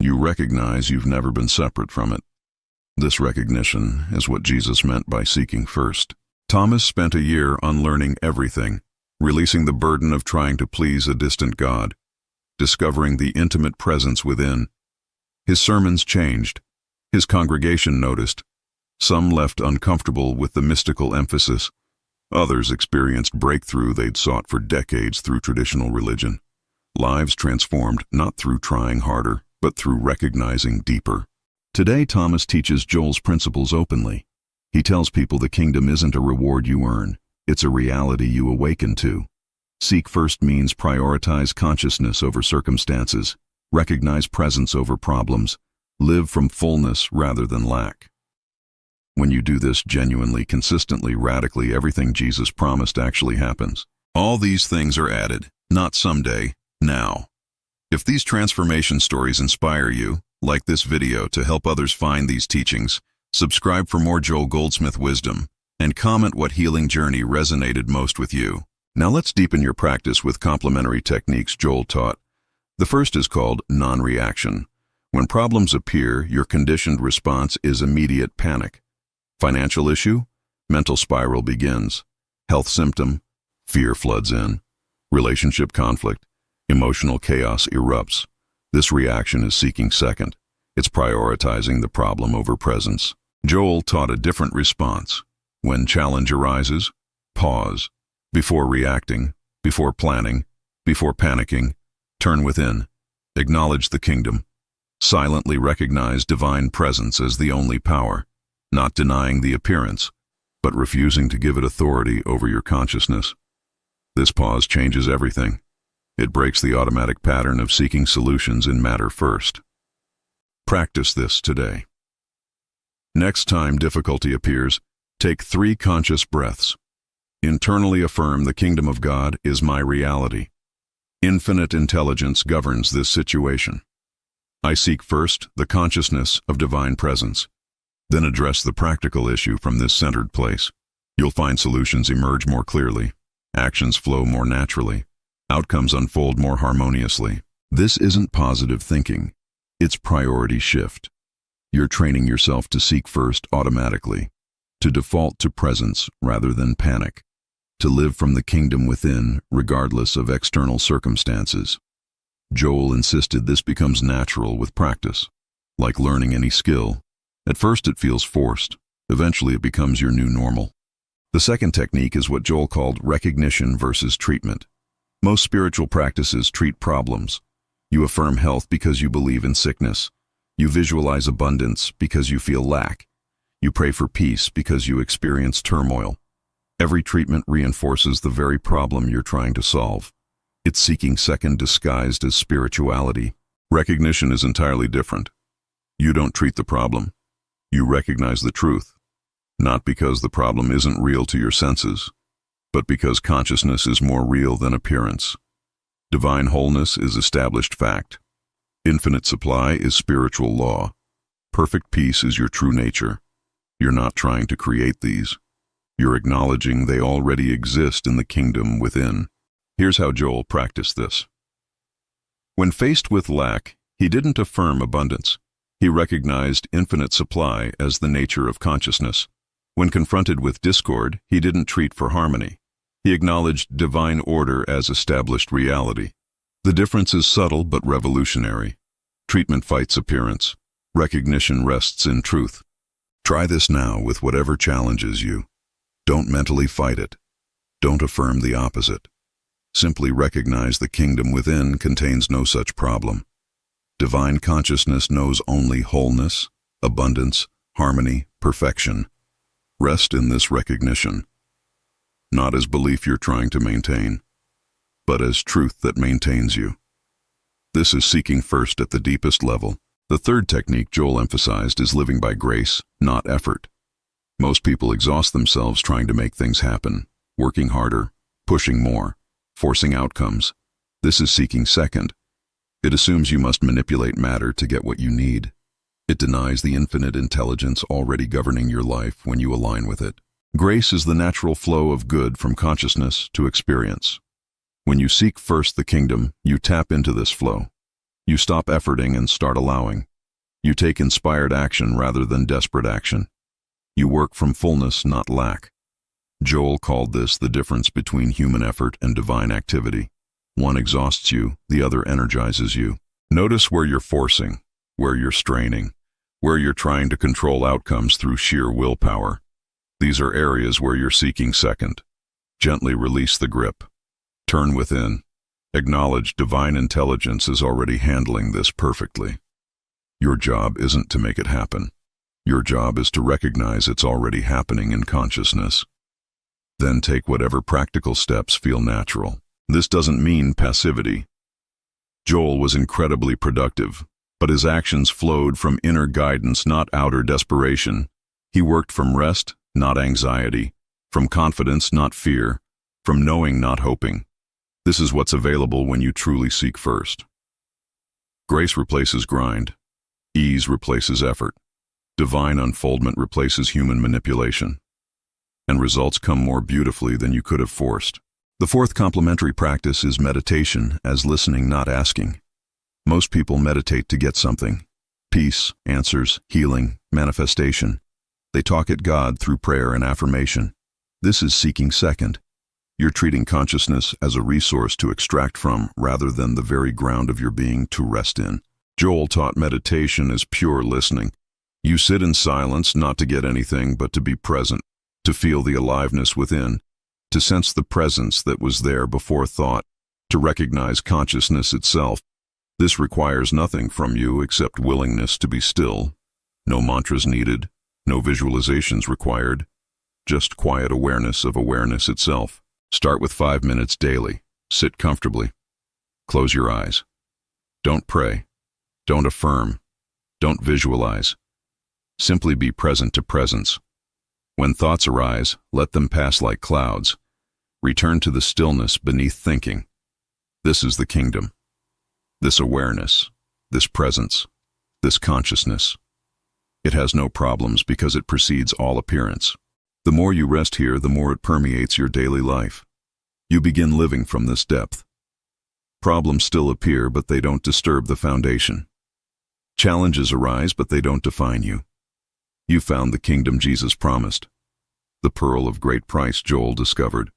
B: You recognize you've never been separate from it. This recognition is what Jesus meant by seeking first. Thomas spent a year unlearning everything, releasing the burden of trying to please a distant God, discovering the intimate presence within. His sermons changed. His congregation noticed. Some left uncomfortable with the mystical emphasis. Others experienced breakthrough they'd sought for decades through traditional religion. Lives transformed not through trying harder, but through recognizing deeper. Today, Thomas teaches Joel's principles openly. He tells people the kingdom isn't a reward you earn, it's a reality you awaken to. Seek first means prioritize consciousness over circumstances, recognize presence over problems, live from fullness rather than lack. When you do this genuinely, consistently, radically, everything Jesus promised actually happens. All these things are added, not someday, now. If these transformation stories inspire you, like this video to help others find these teachings, subscribe for more Joel Goldsmith wisdom, and comment what healing journey resonated most with you. Now let's deepen your practice with complementary techniques Joel taught. The first is called non-reaction. When problems appear, your conditioned response is immediate panic. Financial issue? Mental spiral begins. Health symptom? Fear floods in. Relationship conflict? Emotional chaos erupts. This reaction is seeking second. It's prioritizing the problem over presence. Joel taught a different response. When challenge arises, pause. Before reacting, before planning, before panicking, turn within. Acknowledge the kingdom. Silently recognize divine presence as the only power, not denying the appearance, but refusing to give it authority over your consciousness. This pause changes everything. It breaks the automatic pattern of seeking solutions in matter first. Practice this today. Next time difficulty appears, take 3 conscious breaths. Internally affirm the kingdom of God is my reality. Infinite intelligence governs this situation. I seek first the consciousness of divine presence. Then address the practical issue from this centered place. You'll find solutions emerge more clearly. Actions flow more naturally. Outcomes unfold more harmoniously. This isn't positive thinking. It's priority shift. You're training yourself to seek first automatically, to default to presence rather than panic, to live from the kingdom within regardless of external circumstances. Joel insisted this becomes natural with practice. Like learning any skill, at first it feels forced. Eventually it becomes your new normal. The second technique is what Joel called recognition versus treatment. Most spiritual practices treat problems. You affirm health because you believe in sickness. You visualize abundance because you feel lack. You pray for peace because you experience turmoil. Every treatment reinforces the very problem you're trying to solve. It's seeking second disguised as spirituality. Recognition is entirely different. You don't treat the problem. You recognize the truth, not because the problem isn't real to your senses, but because consciousness is more real than appearance. Divine wholeness is established fact. Infinite supply is spiritual law. Perfect peace is your true nature. You're not trying to create these. You're acknowledging they already exist in the kingdom within. Here's how Joel practiced this. When faced with lack, he didn't affirm abundance. He recognized infinite supply as the nature of consciousness. When confronted with discord, he didn't treat for harmony. He acknowledged divine order as established reality. The difference is subtle but revolutionary. Treatment fights appearance. Recognition rests in truth. Try this now with whatever challenges you. Don't mentally fight it. Don't affirm the opposite. Simply recognize the kingdom within contains no such problem. Divine consciousness knows only wholeness, abundance, harmony, perfection. Rest in this recognition, not as belief you're trying to maintain, but as truth that maintains you. This is seeking first at the deepest level. The third technique Joel emphasized is living by grace, not effort. Most people exhaust themselves trying to make things happen, working harder, pushing more, forcing outcomes. This is seeking second. It assumes you must manipulate matter to get what you need. It denies the infinite intelligence already governing your life when you align with it. Grace is the natural flow of good from consciousness to experience. When you seek first the kingdom, you tap into this flow. You stop efforting and start allowing. You take inspired action rather than desperate action. You work from fullness, not lack. Joel called this the difference between human effort and divine activity. One exhausts you, the other energizes you. Notice where you're forcing, where you're straining, where you're trying to control outcomes through sheer willpower. These are areas where you're seeking second. Gently release the grip. Turn within. Acknowledge divine intelligence is already handling this perfectly. Your job isn't to make it happen. Your job is to recognize it's already happening in consciousness. Then take whatever practical steps feel natural. This doesn't mean passivity. Joel was incredibly productive, but his actions flowed from inner guidance, not outer desperation. He worked from rest, not anxiety, from confidence, not fear, from knowing, not hoping. This is what's available when you truly seek first. Grace replaces grind. Ease replaces effort. Divine unfoldment replaces human manipulation. And results come more beautifully than you could have forced. The fourth complementary practice is meditation as listening, not asking. Most people meditate to get something. Peace, answers, healing, manifestation. They talk at God through prayer and affirmation. This is seeking second. You're treating consciousness as a resource to extract from rather than the very ground of your being to rest in. Joel taught meditation as pure listening. You sit in silence not to get anything but to be present, to feel the aliveness within, to sense the presence that was there before thought, to recognize consciousness itself. This requires nothing from you except willingness to be still. No mantras needed, no visualizations required, just quiet awareness of awareness itself. Start with 5 minutes daily. Sit comfortably. Close your eyes. Don't pray. Don't affirm. Don't visualize. Simply be present to presence. When thoughts arise, let them pass like clouds. Return to the stillness beneath thinking. This is the kingdom. This awareness, this presence, this consciousness. It has no problems because it precedes all appearance. The more you rest here, the more it permeates your daily life. You begin living from this depth. Problems still appear, but they don't disturb the foundation. Challenges arise, but they don't define you. You found the kingdom Jesus promised. The pearl of great price Joel discovered.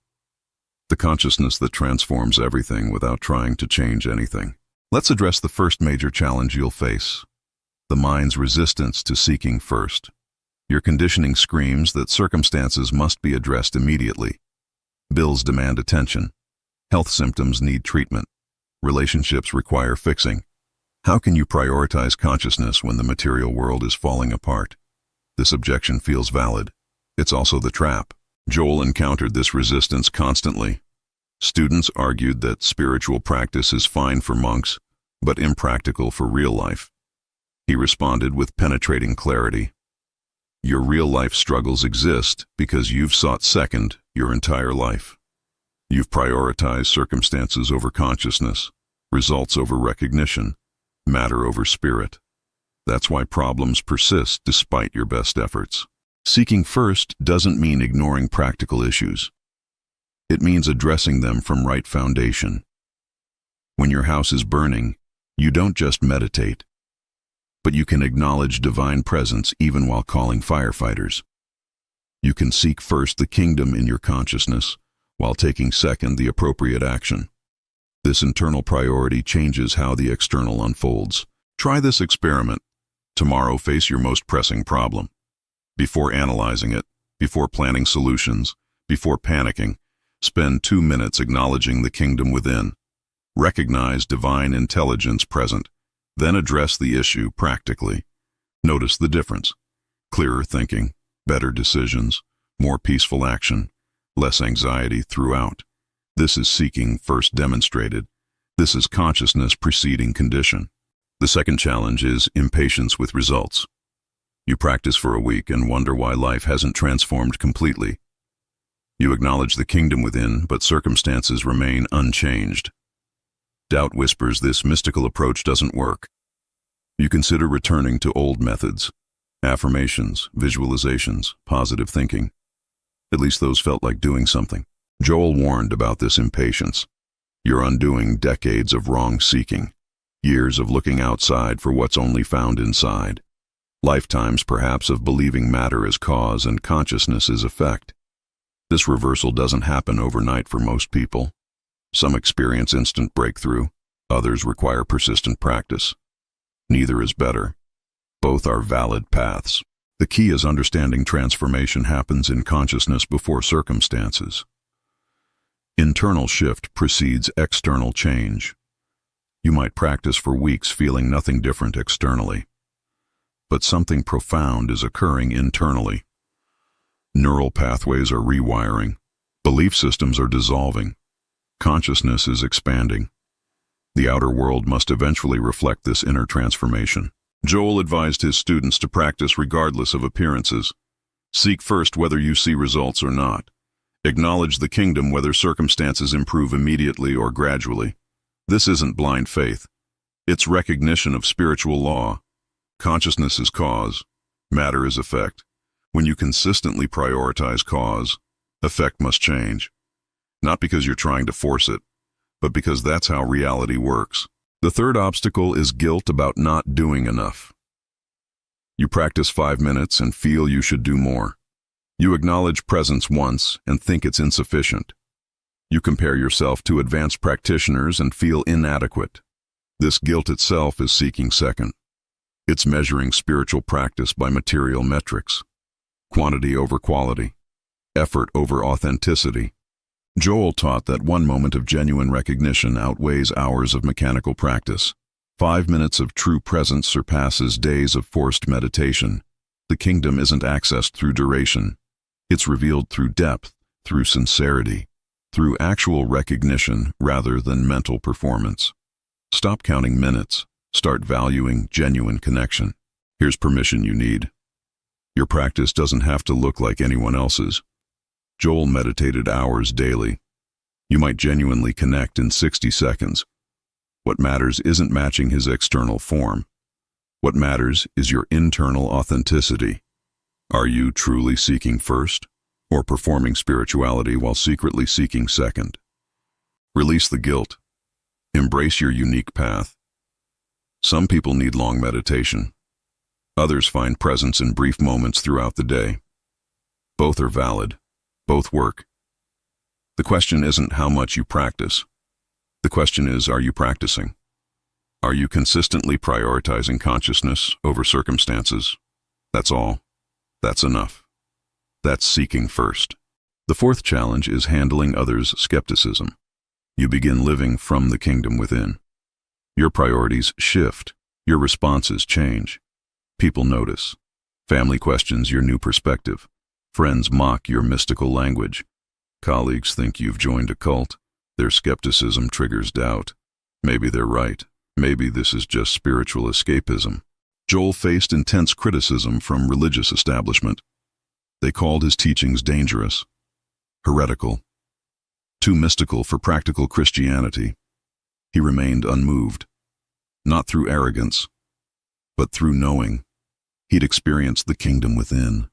B: The consciousness that transforms everything without trying to change anything. Let's address the first major challenge you'll face. The mind's resistance to seeking first. Your conditioning screams that circumstances must be addressed immediately. Bills demand attention. Health symptoms need treatment. Relationships require fixing. How can you prioritize consciousness when the material world is falling apart? This objection feels valid. It's also the trap. Joel encountered this resistance constantly. Students argued that spiritual practice is fine for monks, but impractical for real life. He responded with penetrating clarity. Your real-life struggles exist because you've sought second your entire life. You've prioritized circumstances over consciousness, results over recognition, matter over spirit. That's why problems persist despite your best efforts. Seeking first doesn't mean ignoring practical issues. It means addressing them from right foundation. When your house is burning, you don't just meditate, but you can acknowledge divine presence even while calling firefighters. You can seek first the kingdom in your consciousness, while taking second the appropriate action. This internal priority changes how the external unfolds. Try this experiment. Tomorrow, face your most pressing problem. Before analyzing it, before planning solutions, before panicking, spend 2 minutes acknowledging the kingdom within. Recognize divine intelligence present, then address the issue practically. Notice the difference. Clearer thinking, better decisions, more peaceful action, less anxiety throughout. This is seeking first demonstrated. This is consciousness preceding condition. The second challenge is impatience with results. You practice for a week and wonder why life hasn't transformed completely. You acknowledge the kingdom within, but circumstances remain unchanged. Doubt whispers this mystical approach doesn't work. You consider returning to old methods, affirmations, visualizations, positive thinking. At least those felt like doing something. Joel warned about this impatience. You're undoing decades of wrong seeking, years of looking outside for what's only found inside, lifetimes perhaps of believing matter is cause and consciousness is effect. This reversal doesn't happen overnight for most people. Some experience instant breakthrough, others require persistent practice. Neither is better. Both are valid paths. The key is understanding transformation happens in consciousness before circumstances. Internal shift precedes external change. You might practice for weeks feeling nothing different externally, but something profound is occurring internally. Neural pathways are rewiring. Belief systems are dissolving. Consciousness is expanding. The outer world must eventually reflect this inner transformation. Joel advised his students to practice regardless of appearances. Seek first whether you see results or not. Acknowledge the kingdom whether circumstances improve immediately or gradually. This isn't blind faith. It's recognition of spiritual law. Consciousness is cause. Matter is effect. When you consistently prioritize cause, effect must change. Not because you're trying to force it, but because that's how reality works. The third obstacle is guilt about not doing enough. You practice 5 minutes and feel you should do more. You acknowledge presence once and think it's insufficient. You compare yourself to advanced practitioners and feel inadequate. This guilt itself is seeking second. It's measuring spiritual practice by material metrics. Quantity over quality. Effort over authenticity. Joel taught that one moment of genuine recognition outweighs hours of mechanical practice. 5 minutes of true presence surpasses days of forced meditation. The kingdom isn't accessed through duration. It's revealed through depth, through sincerity, through actual recognition rather than mental performance. Stop counting minutes. Start valuing genuine connection. Here's permission you need. Your practice doesn't have to look like anyone else's. Joel meditated hours daily. You might genuinely connect in 60 seconds. What matters isn't matching his external form. What matters is your internal authenticity. Are you truly seeking first, or performing spirituality while secretly seeking second? Release the guilt. Embrace your unique path. Some people need long meditation. Others find presence in brief moments throughout the day. Both are valid. Both work. The question isn't how much you practice. The question is, are you practicing? Are you consistently prioritizing consciousness over circumstances? That's all. That's enough. That's seeking first. The fourth challenge is handling others' skepticism. You begin living from the kingdom within. Your priorities shift. Your responses change. People notice. Family questions your new perspective. Friends mock your mystical language. Colleagues think you've joined a cult. Their skepticism triggers doubt. Maybe they're right. Maybe this is just spiritual escapism. Joel faced intense criticism from religious establishment. They called his teachings dangerous, heretical, too mystical for practical Christianity. He remained unmoved, not through arrogance, but through knowing. He'd experienced the kingdom within.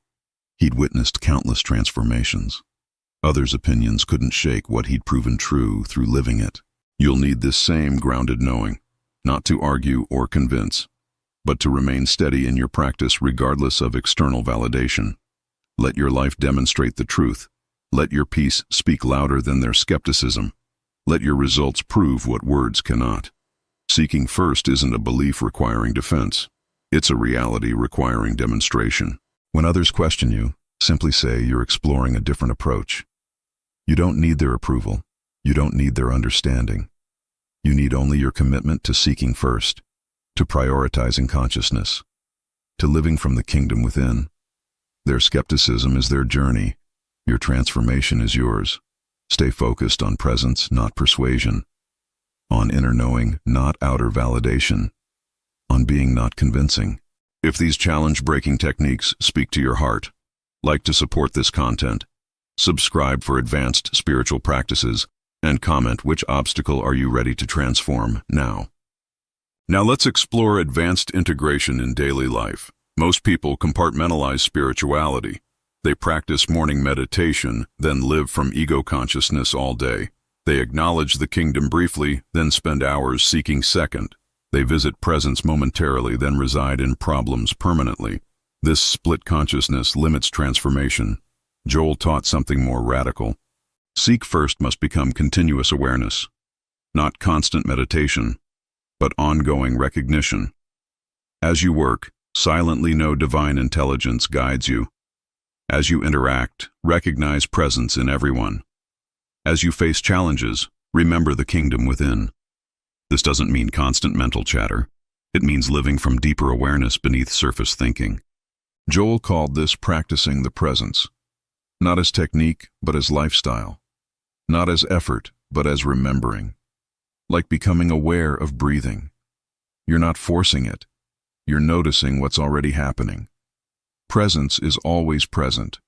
B: He'd witnessed countless transformations. Others' opinions couldn't shake what he'd proven true through living it. You'll need this same grounded knowing, not to argue or convince, but to remain steady in your practice regardless of external validation. Let your life demonstrate the truth. Let your peace speak louder than their skepticism. Let your results prove what words cannot. Seeking first isn't a belief requiring defense. It's a reality requiring demonstration. When others question you, simply say you're exploring a different approach. You don't need their approval. You don't need their understanding. You need only your commitment to seeking first, to prioritizing consciousness, to living from the kingdom within. Their skepticism is their journey. Your transformation is yours. Stay focused on presence, not persuasion. On inner knowing, not outer validation. On being, not convincing. If these challenge-breaking techniques speak to your heart, like to support this content, subscribe for advanced spiritual practices, and comment which obstacle are you ready to transform now. Now let's explore advanced integration in daily life. Most people compartmentalize spirituality. They practice morning meditation, then live from ego consciousness all day. They acknowledge the kingdom briefly, then spend hours seeking second. They visit presence momentarily, then reside in problems permanently. This split consciousness limits transformation. Joel taught something more radical. Seek first must become continuous awareness, not constant meditation, but ongoing recognition. As you work, silently know divine intelligence guides you. As you interact, recognize presence in everyone. As you face challenges, remember the kingdom within. This doesn't mean constant mental chatter. It means living from deeper awareness beneath surface thinking. Joel called this practicing the presence, not as technique, but as lifestyle. Not as effort, but as remembering. Like becoming aware of breathing. You're not forcing it. You're noticing what's already happening. Presence is always present.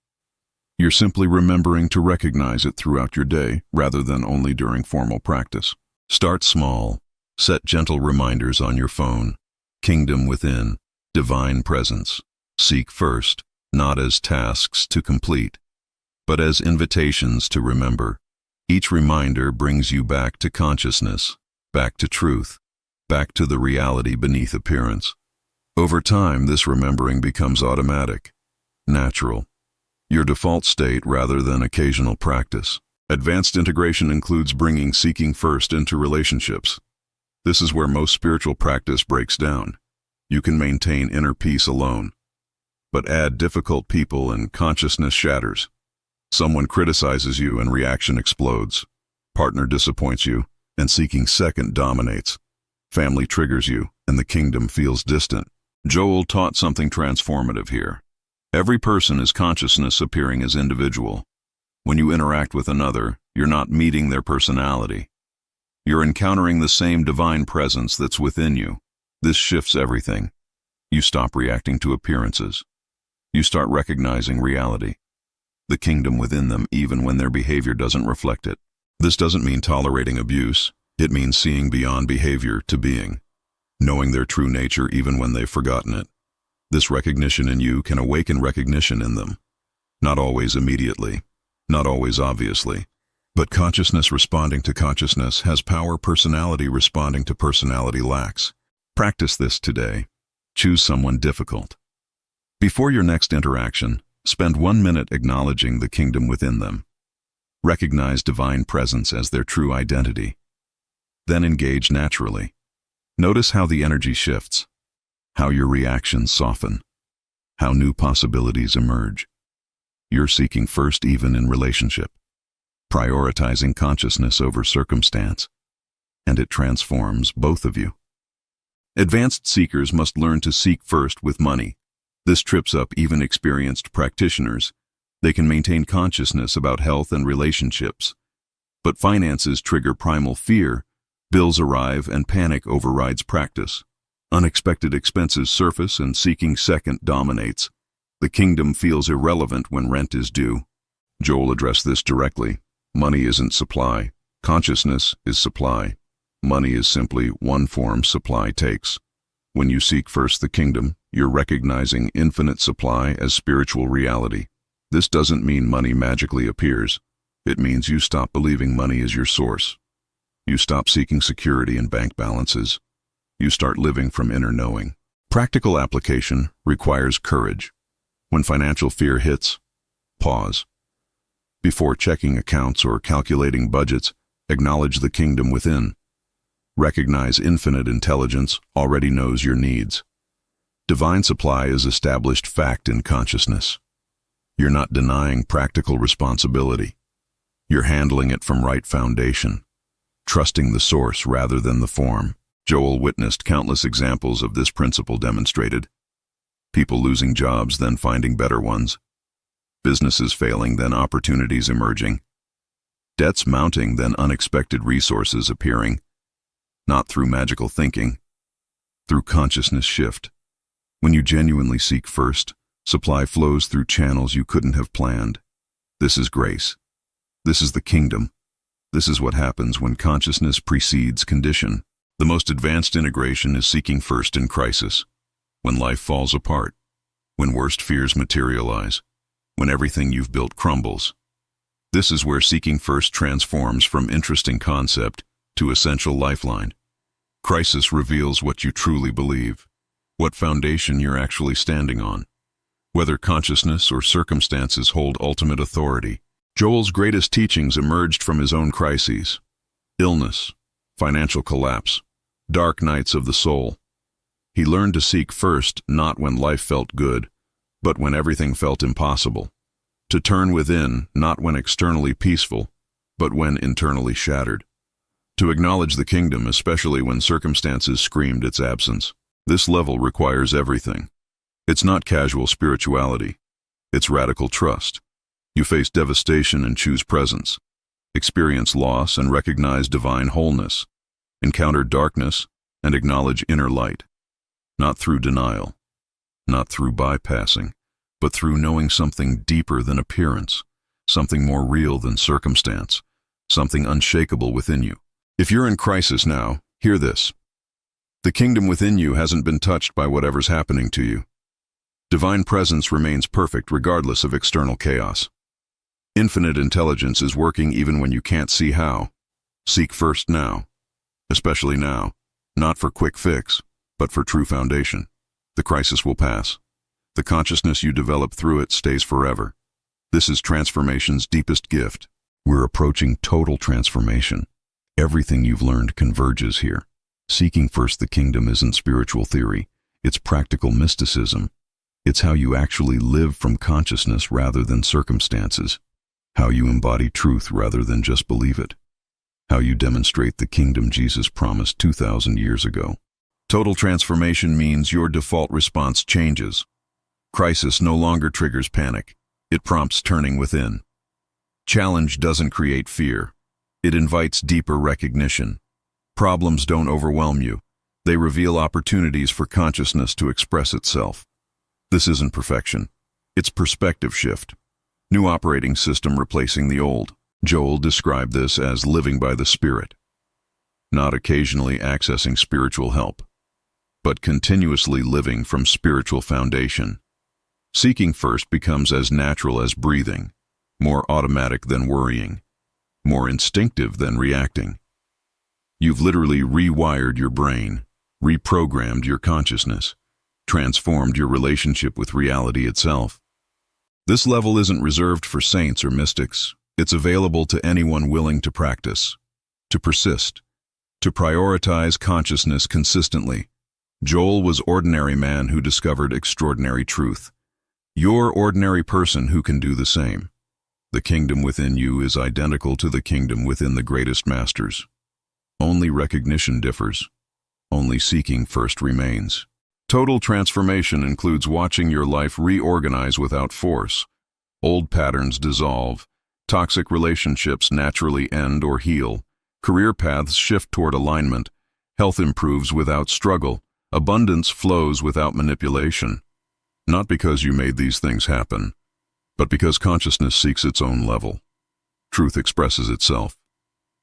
B: You're simply remembering to recognize it throughout your day, rather than only during formal practice. Start small. Set gentle reminders on your phone. Kingdom within. Divine presence. Seek first, not as tasks to complete, but as invitations to remember. Each reminder brings you back to consciousness, back to truth, back to the reality beneath appearance. Over time, this remembering becomes automatic, natural, your default state rather than occasional practice. Advanced integration includes bringing seeking first into relationships. This is where most spiritual practice breaks down. You can maintain inner peace alone. But add difficult people and consciousness shatters. Someone criticizes you and reaction explodes. Partner disappoints you and seeking second dominates. Family triggers you and the kingdom feels distant. Joel taught something transformative here. Every person is consciousness appearing as individual. When you interact with another, you're not meeting their personality. You're encountering the same divine presence that's within you. This shifts everything. You stop reacting to appearances. You start recognizing reality, the kingdom within them, even when their behavior doesn't reflect it. This doesn't mean tolerating abuse. It means seeing beyond behavior to being, knowing their true nature even when they've forgotten it. This recognition in you can awaken recognition in them. Not always immediately, not always obviously, but consciousness responding to consciousness has power. Personality responding to personality lacks. Practice this today. Choose someone difficult. Before your next interaction, spend 1 minute acknowledging the kingdom within them. Recognize divine presence as their true identity. Then engage naturally. Notice how the energy shifts, how your reactions soften, how new possibilities emerge. You're seeking first even in relationship, prioritizing consciousness over circumstance, and it transforms both of you. Advanced seekers must learn to seek first with money. This trips up even experienced practitioners. They can maintain consciousness about health and relationships. But finances trigger primal fear, bills arrive, and panic overrides practice. Unexpected expenses surface and seeking second dominates. The kingdom feels irrelevant when rent is due. Joel addressed this directly. Money isn't supply. Consciousness is supply. Money is simply one form supply takes. When you seek first the kingdom, you're recognizing infinite supply as spiritual reality. This doesn't mean money magically appears. It means you stop believing money is your source. You stop seeking security in bank balances. You start living from inner knowing. Practical application requires courage. When financial fear hits, pause. Before checking accounts or calculating budgets, acknowledge the kingdom within. Recognize infinite intelligence already knows your needs. Divine supply is established fact in consciousness. You're not denying practical responsibility. You're handling it from right foundation, trusting the source rather than the form. Joel witnessed countless examples of this principle demonstrated. People losing jobs, then finding better ones. Businesses failing, then opportunities emerging. Debts mounting, then unexpected resources appearing. Not through magical thinking, through consciousness shift. When you genuinely seek first, supply flows through channels you couldn't have planned. This is grace. This is the kingdom. This is what happens when consciousness precedes condition. The most advanced integration is seeking first in crisis. When life falls apart, when worst fears materialize, when everything you've built crumbles. This is where seeking first transforms from interesting concept to essential lifeline. Crisis reveals what you truly believe, what foundation you're actually standing on. Whether consciousness or circumstances hold ultimate authority. Joel's greatest teachings emerged from his own crises. Illness, financial collapse, dark nights of the soul. He learned to seek first not when life felt good, but when everything felt impossible. To turn within not when externally peaceful, but when internally shattered. To acknowledge the kingdom, especially when circumstances screamed its absence. This level requires everything. It's not casual spirituality. It's radical trust. You face devastation and choose presence. Experience loss and recognize divine wholeness. Encounter darkness and acknowledge inner light. Not through denial, not through bypassing, but through knowing something deeper than appearance, something more real than circumstance, something unshakable within you. If you're in crisis now, hear this. The kingdom within you hasn't been touched by whatever's happening to you. Divine presence remains perfect regardless of external chaos. Infinite intelligence is working even when you can't see how. Seek first now, especially now, not for quick fix, but for true foundation. The crisis will pass. The consciousness you develop through it stays forever. This is transformation's deepest gift. We're approaching total transformation. Everything you've learned converges here. Seeking first the kingdom isn't spiritual theory. It's practical mysticism. It's how you actually live from consciousness rather than circumstances. How you embody truth rather than just believe it. How you demonstrate the kingdom Jesus promised 2,000 years ago. Total transformation means your default response changes. Crisis no longer triggers panic. It prompts turning within. Challenge doesn't create fear. It invites deeper recognition. Problems don't overwhelm you. They reveal opportunities for consciousness to express itself. This isn't perfection. It's perspective shift. New operating system replacing the old. Joel described this as living by the Spirit. Not occasionally accessing spiritual help, but continuously living from spiritual foundation. Seeking first becomes as natural as breathing, more automatic than worrying, more instinctive than reacting. You've literally rewired your brain, reprogrammed your consciousness, transformed your relationship with reality itself. This level isn't reserved for saints or mystics. It's available to anyone willing to practice, to persist, to prioritize consciousness consistently. Joel was ordinary man who discovered extraordinary truth. You're ordinary person who can do the same. The kingdom within you is identical to the kingdom within the greatest masters. Only recognition differs. Only seeking first remains. Total transformation includes watching your life reorganize without force. Old patterns dissolve. Toxic relationships naturally end or heal. Career paths shift toward alignment. Health improves without struggle. Abundance flows without manipulation. Not because you made these things happen, but because consciousness seeks its own level. Truth expresses itself.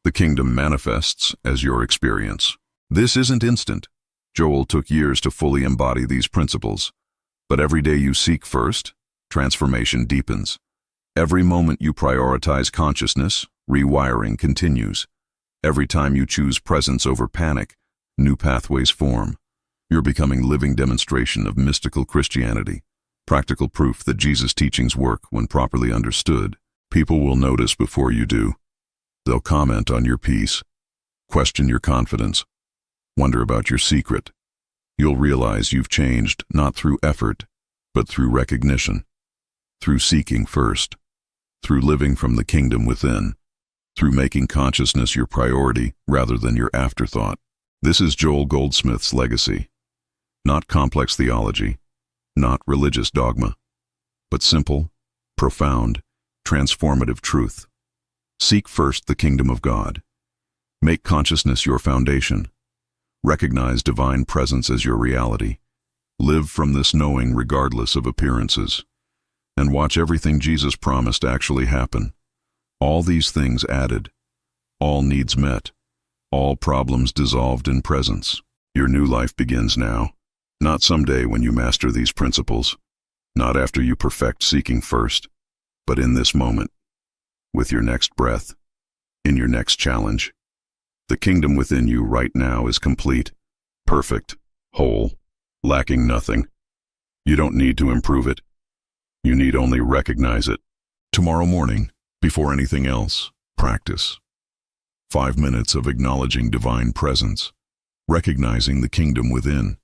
B: The kingdom manifests as your experience. This isn't instant. Joel took years to fully embody these principles. But every day you seek first, transformation deepens. Every moment you prioritize consciousness, rewiring continues. Every time you choose presence over panic, new pathways form. You're becoming living demonstration of mystical Christianity, practical proof that Jesus' teachings work when properly understood. People will notice before you do. They'll comment on your peace, question your confidence, wonder about your secret. You'll realize you've changed not through effort, but through recognition, through seeking first, through living from the kingdom within, through making consciousness your priority rather than your afterthought. This is Joel Goldsmith's legacy. Not complex theology, not religious dogma, but simple, profound, transformative truth. Seek first the kingdom of God. Make consciousness your foundation. Recognize divine presence as your reality. Live from this knowing regardless of appearances. And watch everything Jesus promised actually happen. All these things added. All needs met. All problems dissolved in presence. Your new life begins now. Not someday when you master these principles. Not after you perfect seeking first. But in this moment. With your next breath. In your next challenge. The kingdom within you right now is complete, perfect, whole, lacking nothing. You don't need to improve it. You need only recognize it. Tomorrow morning, before anything else, practice. 5 minutes of acknowledging divine presence, recognizing the kingdom within,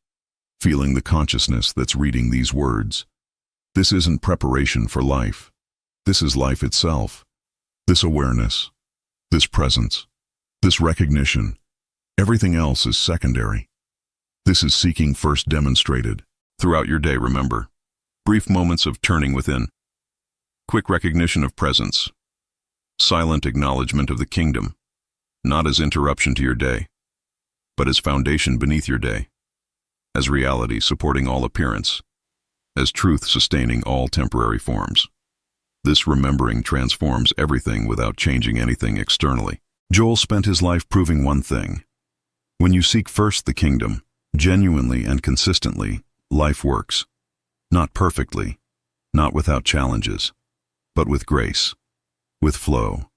B: feeling the consciousness that's reading these words. This isn't preparation for life. This is life itself. This awareness, this presence. This recognition, everything else is secondary. This is seeking first demonstrated. Throughout your day, remember, brief moments of turning within, quick recognition of presence, silent acknowledgement of the kingdom, not as interruption to your day, but as foundation beneath your day, as reality supporting all appearance, as truth sustaining all temporary forms. This remembering transforms everything without changing anything externally. Joel spent his life proving one thing. When you seek first the kingdom, genuinely and consistently, life works. Not perfectly, not without challenges, but with grace, with flow,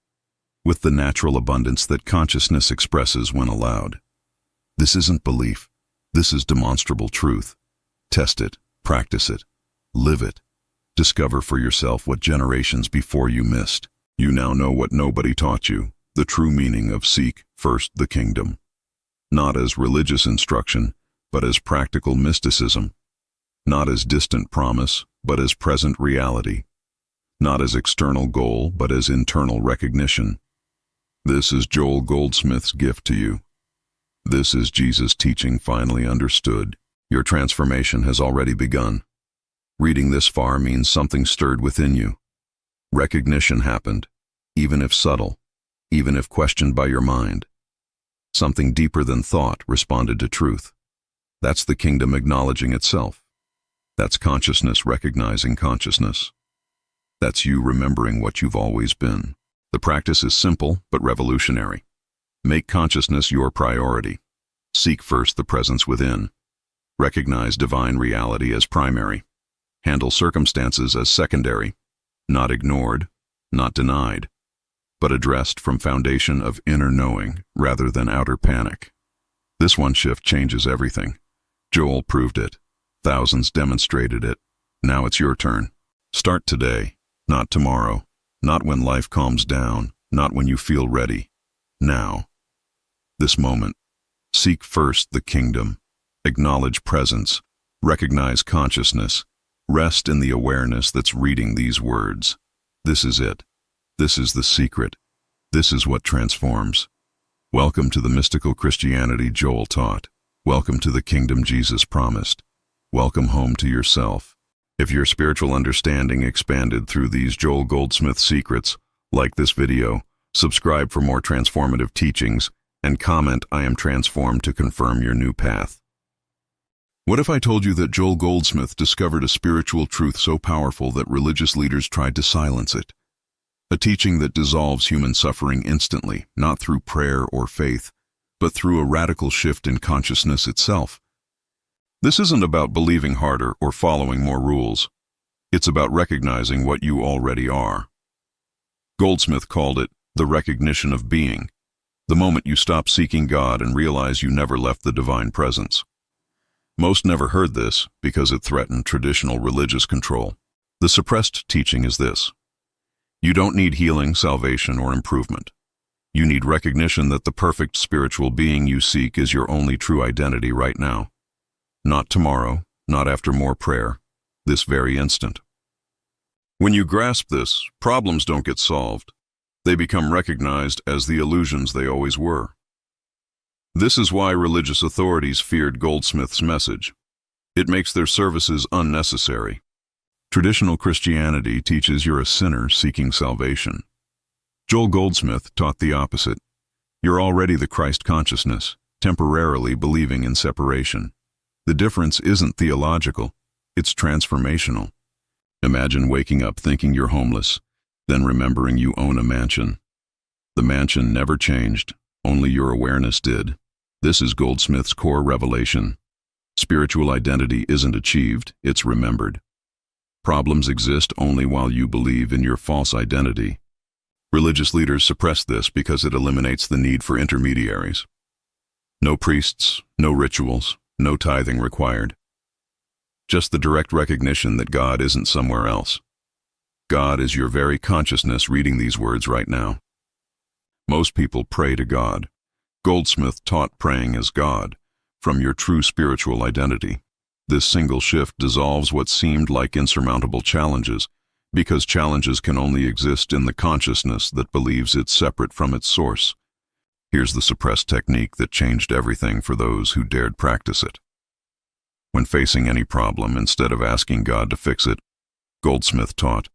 B: with the natural abundance that consciousness expresses when allowed. This isn't belief. This is demonstrable truth. Test it, practice it, live it. Discover for yourself what generations before you missed. You now know what nobody taught you. The true meaning of seek first the kingdom. Not as religious instruction, but as practical mysticism. Not as distant promise, but as present reality. Not as external goal, but as internal recognition. This is Joel Goldsmith's gift to you. This is Jesus' teaching finally understood. Your transformation has already begun. Reading this far means something stirred within you. Recognition happened, even if subtle, even if questioned by your mind. Something deeper than thought responded to truth. That's the kingdom acknowledging itself. That's consciousness recognizing consciousness. That's you remembering what you've always been. The practice is simple but revolutionary. Make consciousness your priority. Seek first the presence within. Recognize divine reality as primary. Handle circumstances as secondary. Not ignored, not denied, but addressed from foundation of inner knowing rather than outer panic. This one shift changes everything. Joel proved it. Thousands demonstrated it. Now it's your turn. Start today, not tomorrow, not when life calms down, not when you feel ready. Now. This moment. Seek first the kingdom. Acknowledge presence. Recognize consciousness. Rest in the awareness that's reading these words. This is it. This is the secret. This is what transforms. Welcome to the mystical Christianity Joel taught. Welcome to the kingdom Jesus promised. Welcome home to yourself. If your spiritual understanding expanded through these Joel Goldsmith secrets, like this video, subscribe for more transformative teachings, and comment "I am transformed" to confirm your new path. What if I told you that Joel Goldsmith discovered a spiritual truth so powerful that religious leaders tried to silence it? A teaching that dissolves human suffering instantly, not through prayer or faith, but through a radical shift in consciousness itself. This isn't about believing harder or following more rules. It's about recognizing what you already are. Goldsmith called it the recognition of being, the moment you stop seeking God and realize you never left the divine presence. Most never heard this because it threatened traditional religious control. The suppressed teaching is this: you don't need healing, salvation, or improvement. You need recognition that the perfect spiritual being you seek is your only true identity right now. Not tomorrow, not after more prayer, this very instant. When you grasp this, problems don't get solved. They become recognized as the illusions they always were. This is why religious authorities feared Goldsmith's message. It makes their services unnecessary. Traditional Christianity teaches you're a sinner seeking salvation. Joel Goldsmith taught the opposite. You're already the Christ consciousness, temporarily believing in separation. The difference isn't theological, it's transformational. Imagine waking up thinking you're homeless, then remembering you own a mansion. The mansion never changed, only your awareness did. This is Goldsmith's core revelation. Spiritual identity isn't achieved, it's remembered. Problems exist only while you believe in your false identity. Religious leaders suppress this because it eliminates the need for intermediaries. No priests, no rituals, no tithing required. Just the direct recognition that God isn't somewhere else. God is your very consciousness reading these words right now. Most people pray to God. Goldsmith taught praying as God, from your true spiritual identity. This single shift dissolves what seemed like insurmountable challenges, because challenges can only exist in the consciousness that believes it's separate from its source. Here's the suppressed technique that changed everything for those who dared practice it. When facing any problem, instead of asking God to fix it, Goldsmith taught,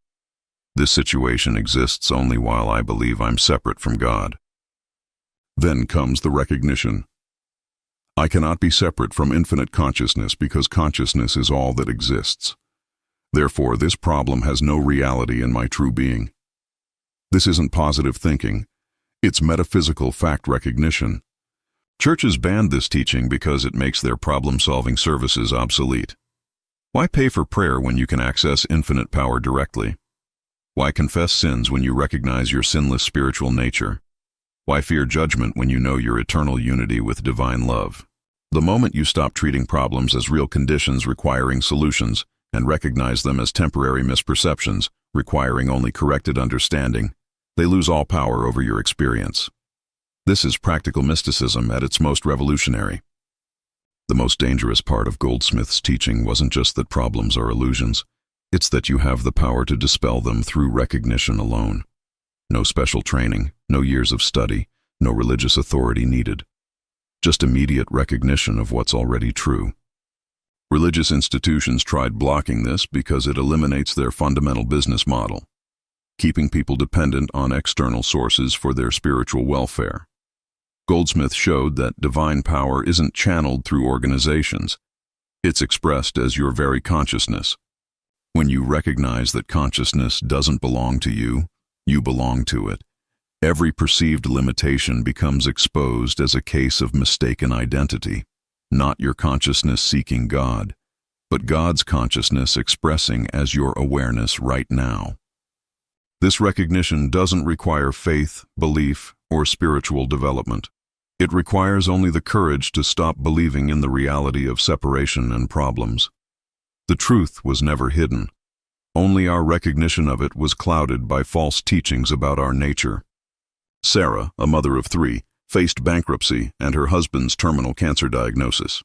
B: "This situation exists only while I believe I'm separate from God." Then comes the recognition. I cannot be separate from infinite consciousness because consciousness is all that exists. Therefore, this problem has no reality in my true being. This isn't positive thinking. It's metaphysical fact recognition. Churches banned this teaching because it makes their problem-solving services obsolete. Why pay for prayer when you can access infinite power directly? Why confess sins when you recognize your sinless spiritual nature? Why fear judgment when you know your eternal unity with divine love? The moment you stop treating problems as real conditions requiring solutions and recognize them as temporary misperceptions requiring only corrected understanding, they lose all power over your experience. This is practical mysticism at its most revolutionary. The most dangerous part of Goldsmith's teaching wasn't just that problems are illusions, it's that you have the power to dispel them through recognition alone. No special training, no years of study, no religious authority needed. Just immediate recognition of what's already true. Religious institutions tried blocking this because it eliminates their fundamental business model, keeping people dependent on external sources for their spiritual welfare. Goldsmith showed that divine power isn't channeled through organizations. It's expressed as your very consciousness. When you recognize that consciousness doesn't belong to you, you belong to it. Every perceived limitation becomes exposed as a case of mistaken identity. Not your consciousness seeking God, but God's consciousness expressing as your awareness right now. This recognition doesn't require faith, belief, or spiritual development. It requires only the courage to stop believing in the reality of separation and problems. The truth was never hidden. Only our recognition of it was clouded by false teachings about our nature. Sarah, a mother of 3, faced bankruptcy and her husband's terminal cancer diagnosis.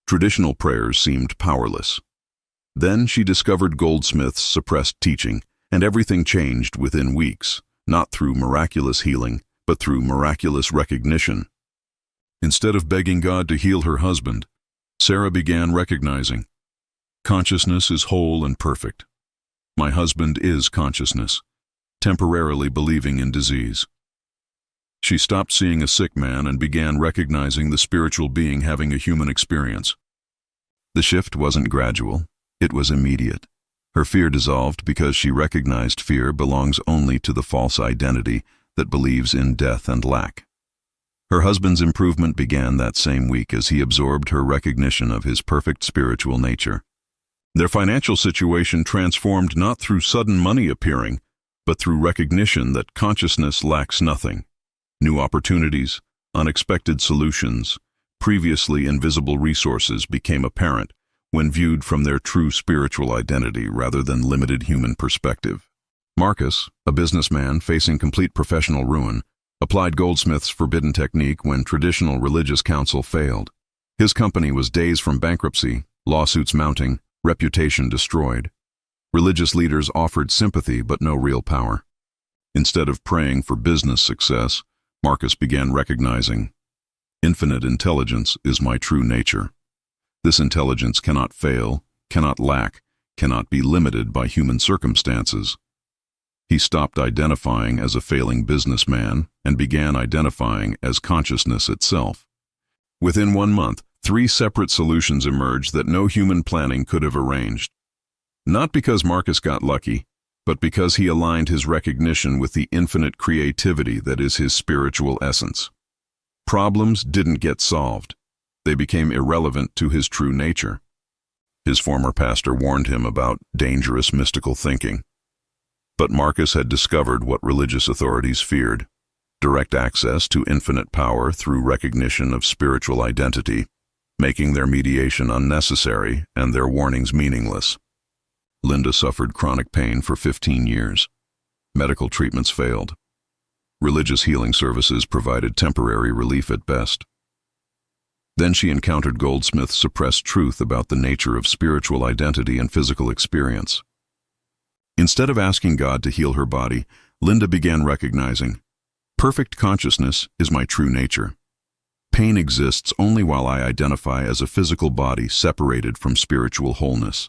B: Traditional prayers seemed powerless. Then she discovered Goldsmith's suppressed teaching, and everything changed within weeks, not through miraculous healing, but through miraculous recognition. Instead of begging God to heal her husband, Sarah began recognizing, consciousness is whole and perfect. My husband is consciousness, temporarily believing in disease. She stopped seeing a sick man and began recognizing the spiritual being having a human experience. The shift wasn't gradual, it was immediate. Her fear dissolved because she recognized fear belongs only to the false identity that believes in death and lack. Her husband's improvement began that same week as he absorbed her recognition of his perfect spiritual nature. Their financial situation transformed not through sudden money appearing, but through recognition that consciousness lacks nothing. New opportunities, unexpected solutions, previously invisible resources became apparent when viewed from their true spiritual identity rather than limited human perspective. Marcus, a businessman facing complete professional ruin, applied Goldsmith's forbidden technique when traditional religious counsel failed. His company was days from bankruptcy, lawsuits mounting, reputation destroyed. Religious leaders offered sympathy but no real power. Instead of praying for business success, Marcus began recognizing, infinite intelligence is my true nature. This intelligence cannot fail, cannot lack, cannot be limited by human circumstances. He stopped identifying as a failing businessman and began identifying as consciousness itself. Within 1 month, 3 separate solutions emerged that no human planning could have arranged. Not because Marcus got lucky, but because he aligned his recognition with the infinite creativity that is his spiritual essence. Problems didn't get solved. They became irrelevant to his true nature. His former pastor warned him about dangerous mystical thinking. But Marcus had discovered what religious authorities feared: direct access to infinite power through recognition of spiritual identity, making their mediation unnecessary and their warnings meaningless. Linda suffered chronic pain for 15 years. Medical treatments failed. Religious healing services provided temporary relief at best. Then she encountered Goldsmith's suppressed truth about the nature of spiritual identity and physical experience. Instead of asking God to heal her body, Linda began recognizing, perfect consciousness is my true nature. Pain exists only while I identify as a physical body separated from spiritual wholeness.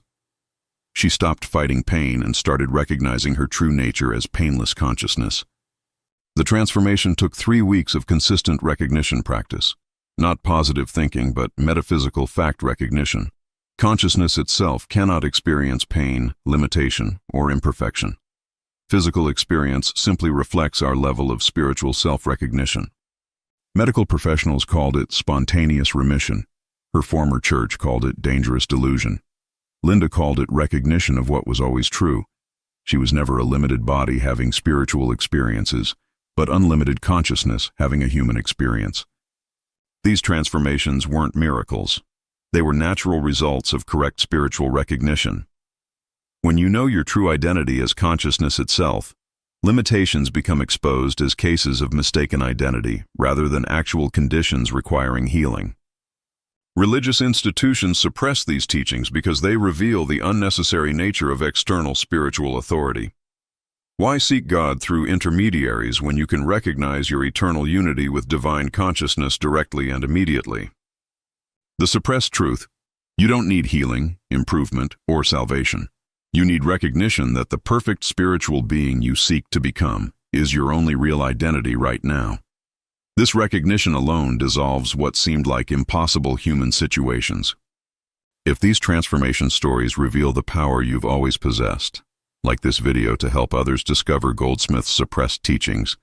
B: She stopped fighting pain and started recognizing her true nature as painless consciousness. The transformation took 3 weeks of consistent recognition practice. Not positive thinking, but metaphysical fact recognition. Consciousness itself cannot experience pain, limitation, or imperfection. Physical experience simply reflects our level of spiritual self-recognition. Medical professionals called it spontaneous remission. Her former church called it dangerous delusion. Linda called it recognition of what was always true. She was never a limited body having spiritual experiences, but unlimited consciousness having a human experience. These transformations weren't miracles. They were natural results of correct spiritual recognition. When you know your true identity as consciousness itself, limitations become exposed as cases of mistaken identity rather than actual conditions requiring healing. Religious institutions suppress these teachings because they reveal the unnecessary nature of external spiritual authority. Why seek God through intermediaries when you can recognize your eternal unity with divine consciousness directly and immediately? The suppressed truth: you don't need healing, improvement, or salvation. You need recognition that the perfect spiritual being you seek to become is your only real identity right now. This recognition alone dissolves what seemed like impossible human situations. If these transformation stories reveal the power you've always possessed, like this video to help others discover Goldsmith's suppressed teachings,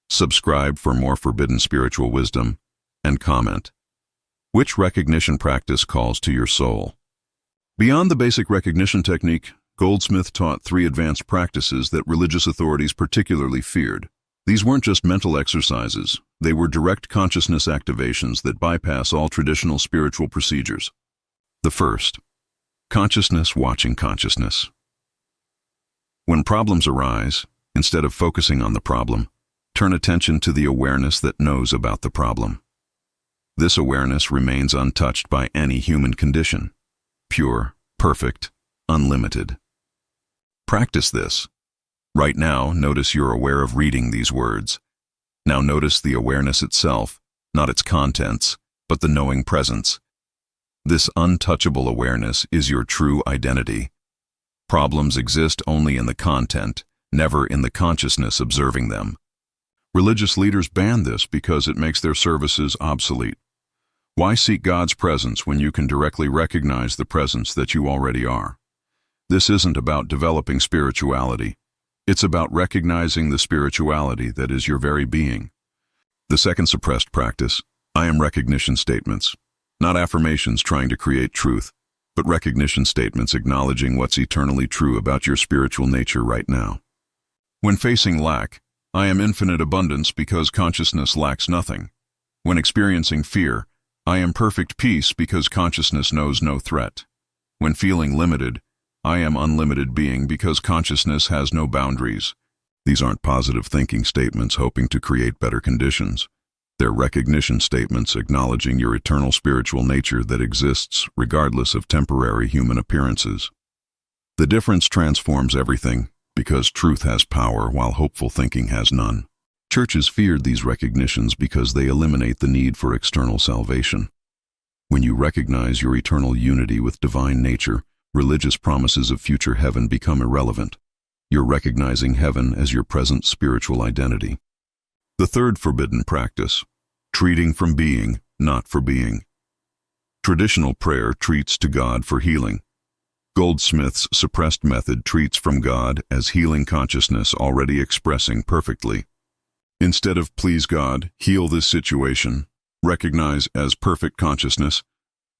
B: subscribe for more forbidden spiritual wisdom, and comment. Which recognition practice calls to your soul? Beyond the basic recognition technique, Goldsmith taught 3 advanced practices that religious authorities particularly feared. These weren't just mental exercises, they were direct consciousness activations that bypass all traditional spiritual procedures. The first, consciousness watching consciousness. When problems arise, instead of focusing on the problem, turn attention to the awareness that knows about the problem. This awareness remains untouched by any human condition, pure, perfect, unlimited. Practice this. Right now, notice you're aware of reading these words. Now notice the awareness itself, not its contents, but the knowing presence. This untouchable awareness is your true identity. Problems exist only in the content, never in the consciousness observing them. Religious leaders ban this because it makes their services obsolete. Why seek God's presence when you can directly recognize the presence that you already are? This isn't about developing spirituality. It's about recognizing the spirituality that is your very being. The second suppressed practice, I am recognition statements. Not affirmations trying to create truth, but recognition statements acknowledging what's eternally true about your spiritual nature right now. When facing lack, I am infinite abundance because consciousness lacks nothing. When experiencing fear, I am perfect peace because consciousness knows no threat. When feeling limited, I am unlimited being because consciousness has no boundaries. These aren't positive thinking statements hoping to create better conditions. They're recognition statements acknowledging your eternal spiritual nature that exists regardless of temporary human appearances. The difference transforms everything because truth has power while hopeful thinking has none. Churches feared these recognitions because they eliminate the need for external salvation. When you recognize your eternal unity with divine nature, religious promises of future heaven become irrelevant. You're recognizing heaven as your present spiritual identity. The third forbidden practice, treating from being, not for being. Traditional prayer treats to God for healing. Goldsmith's suppressed method treats from God as healing consciousness already expressing perfectly. Instead of please God, heal this situation, recognize as perfect consciousness,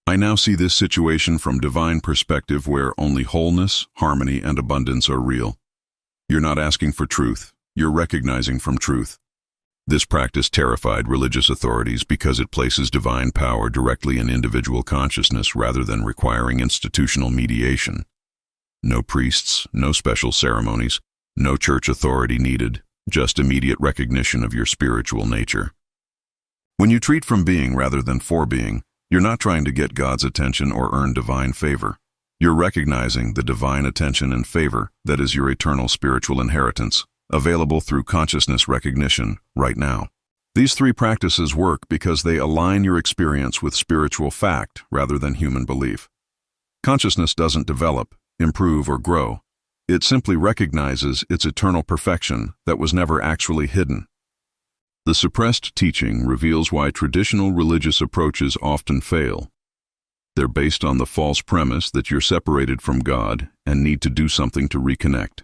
B: I now see this situation from divine perspective where only wholeness, harmony, and abundance are real. You're not asking for truth, you're recognizing from truth. This practice terrified religious authorities because it places divine power directly in individual consciousness rather than requiring institutional mediation. No priests, no special ceremonies, no church authority needed, just immediate recognition of your spiritual nature. When you treat from being rather than for being, you're not trying to get God's attention or earn divine favor. You're recognizing the divine attention and favor that is your eternal spiritual inheritance, available through consciousness recognition right now. These 3 practices work because they align your experience with spiritual fact rather than human belief. Consciousness doesn't develop, improve, or grow. It simply recognizes its eternal perfection that was never actually hidden. The suppressed teaching reveals why traditional religious approaches often fail. They're based on the false premise that you're separated from God and need to do something to reconnect.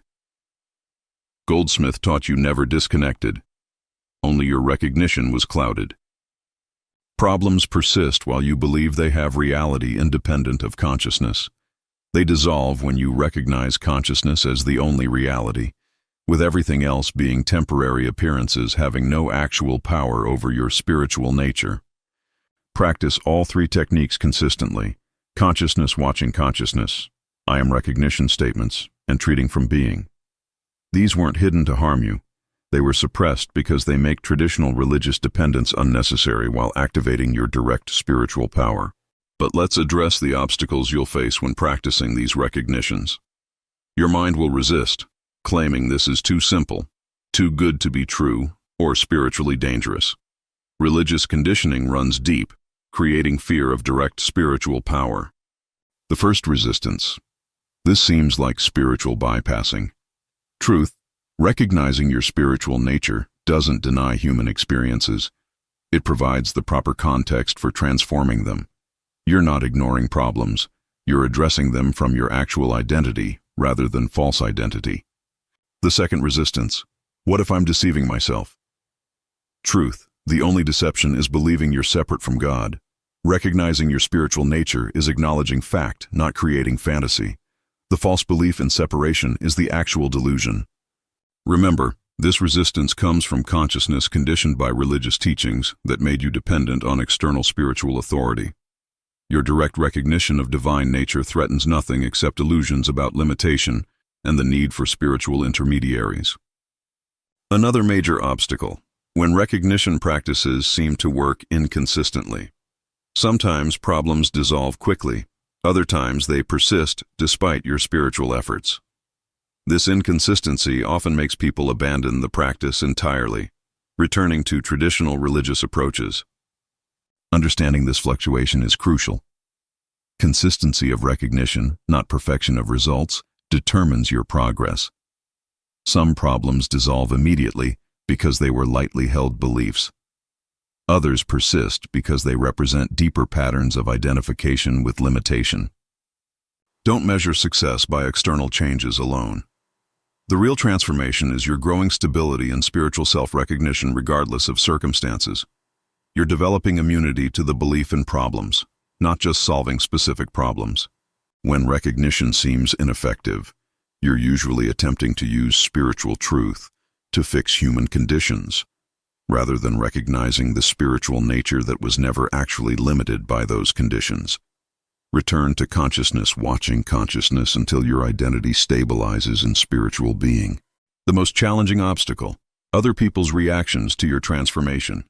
B: Goldsmith taught you never disconnected, only your recognition was clouded. Problems persist while you believe they have reality independent of consciousness. They dissolve when you recognize consciousness as the only reality, with everything else being temporary appearances having no actual power over your spiritual nature. Practice all 3 techniques consistently: consciousness watching consciousness, I am recognition statements, and treating from being. These weren't hidden to harm you. They were suppressed because they make traditional religious dependence unnecessary while activating your direct spiritual power. But let's address the obstacles you'll face when practicing these recognitions. Your mind will resist, claiming this is too simple, too good to be true, or spiritually dangerous. Religious conditioning runs deep, creating fear of direct spiritual power. The first resistance. This seems like spiritual bypassing. Truth, recognizing your spiritual nature doesn't deny human experiences. It provides the proper context for transforming them. You're not ignoring problems. You're addressing them from your actual identity rather than false identity. The second resistance. What if I'm deceiving myself? Truth, the only deception is believing you're separate from God. Recognizing your spiritual nature is acknowledging fact, not creating fantasy. The false belief in separation is the actual delusion. Remember, this resistance comes from consciousness conditioned by religious teachings that made you dependent on external spiritual authority. Your direct recognition of divine nature threatens nothing except illusions about limitation and the need for spiritual intermediaries. Another major obstacle, when recognition practices seem to work inconsistently. Sometimes problems dissolve quickly, other times they persist despite your spiritual efforts. This inconsistency often makes people abandon the practice entirely, returning to traditional religious approaches. Understanding this fluctuation is crucial. Consistency of recognition, not perfection of results, determines your progress. Some problems dissolve immediately because they were lightly held beliefs. Others persist because they represent deeper patterns of identification with limitation. Don't measure success by external changes alone. The real transformation is your growing stability and spiritual self-recognition regardless of circumstances. You're developing immunity to the belief in problems, not just solving specific problems. When recognition seems ineffective, you're usually attempting to use spiritual truth to fix human conditions, rather than recognizing the spiritual nature that was never actually limited by those conditions. Return to consciousness, watching consciousness until your identity stabilizes in spiritual being. The most challenging obstacle, other people's reactions to your transformation.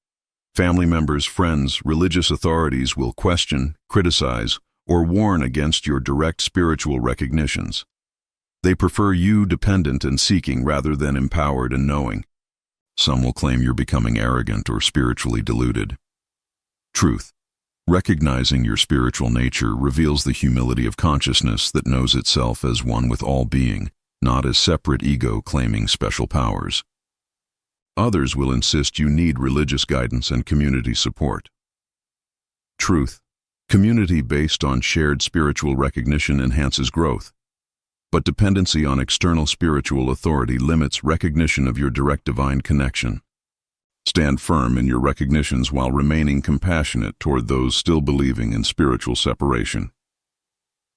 B: Family members, friends, religious authorities will question, criticize, or warn against your direct spiritual recognitions. They prefer you dependent and seeking rather than empowered and knowing. Some will claim you're becoming arrogant or spiritually deluded. Truth. Recognizing your spiritual nature reveals the humility of consciousness that knows itself as one with all being, not as separate ego claiming special powers. Others will insist you need religious guidance and community support. Truth. Community based on shared spiritual recognition enhances growth, but dependency on external spiritual authority limits recognition of your direct divine connection. Stand firm in your recognitions while remaining compassionate toward those still believing in spiritual separation.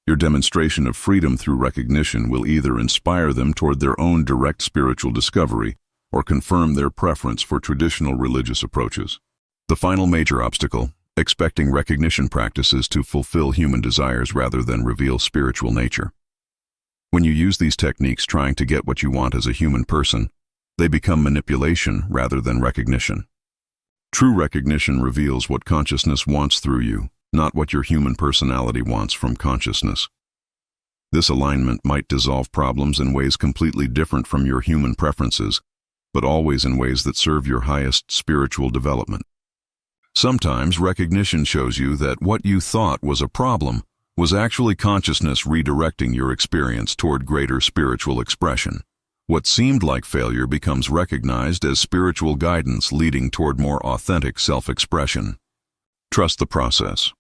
B: Your demonstration of freedom through recognition will either inspire them toward their own direct spiritual discovery or confirm their preference for traditional religious approaches. The final major obstacle, expecting recognition practices to fulfill human desires rather than reveal spiritual nature. When you use these techniques trying to get what you want as a human person, they become manipulation rather than recognition. True recognition reveals what consciousness wants through you, not what your human personality wants from consciousness. This alignment might dissolve problems in ways completely different from your human preferences, but always in ways that serve your highest spiritual development. Sometimes recognition shows you that what you thought was a problem was actually consciousness redirecting your experience toward greater spiritual expression. What seemed like failure becomes recognized as spiritual guidance leading toward more authentic self-expression. Trust the process.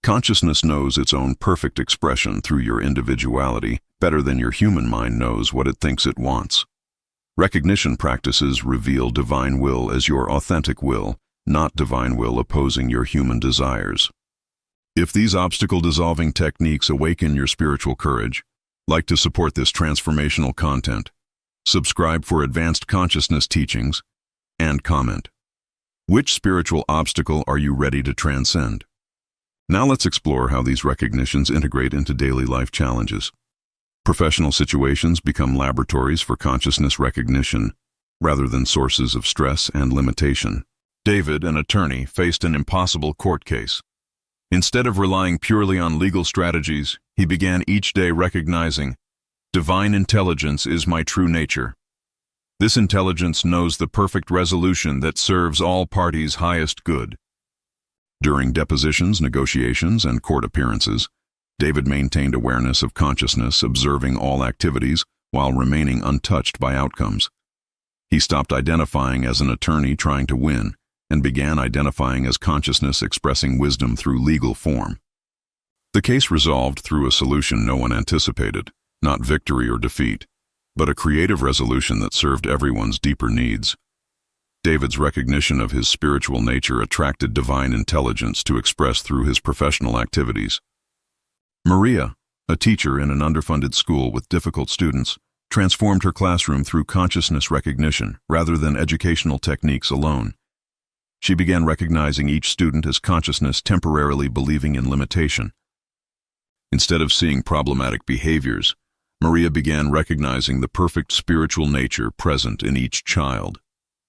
B: Consciousness knows its own perfect expression through your individuality better than your human mind knows what it thinks it wants. Recognition practices reveal divine will as your authentic will, not divine will opposing your human desires. If these obstacle-dissolving techniques awaken your spiritual courage, like to support this transformational content, subscribe for advanced consciousness teachings, and comment. Which spiritual obstacle are you ready to transcend? Now let's explore how these recognitions integrate into daily life challenges. Professional situations become laboratories for consciousness recognition, rather than sources of stress and limitation. David, an attorney, faced an impossible court case. Instead of relying purely on legal strategies, he began each day recognizing, "Divine intelligence is my true nature. This intelligence knows the perfect resolution that serves all parties' highest good." During depositions, negotiations, and court appearances, David maintained awareness of consciousness, observing all activities while remaining untouched by outcomes. He stopped identifying as an attorney trying to win and began identifying as consciousness expressing wisdom through legal form. The case resolved through a solution no one anticipated, not victory or defeat, but a creative resolution that served everyone's deeper needs. David's recognition of his spiritual nature attracted divine intelligence to express through his professional activities. Maria, a teacher in an underfunded school with difficult students, transformed her classroom through consciousness recognition rather than educational techniques alone. She began recognizing each student as consciousness temporarily believing in limitation. Instead of seeing problematic behaviors, Maria began recognizing the perfect spiritual nature present in each child.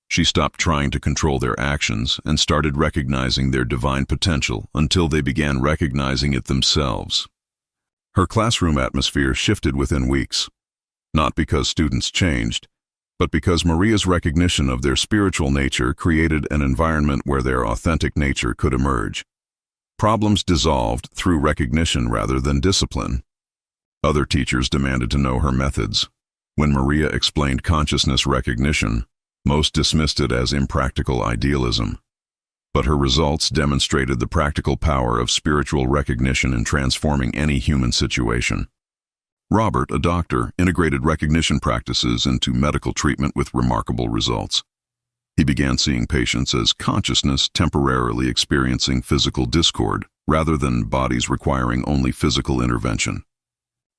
B: She stopped trying to control their actions and started recognizing their divine potential until they began recognizing it themselves. Her classroom atmosphere shifted within weeks, not because students changed, but because Maria's recognition of their spiritual nature created an environment where their authentic nature could emerge. Problems dissolved through recognition rather than discipline. Other teachers demanded to know her methods. When Maria explained consciousness recognition, most dismissed it as impractical idealism. But her results demonstrated the practical power of spiritual recognition in transforming any human situation. Robert, a doctor, integrated recognition practices into medical treatment with remarkable results. He began seeing patients as consciousness temporarily experiencing physical discord, rather than bodies requiring only physical intervention.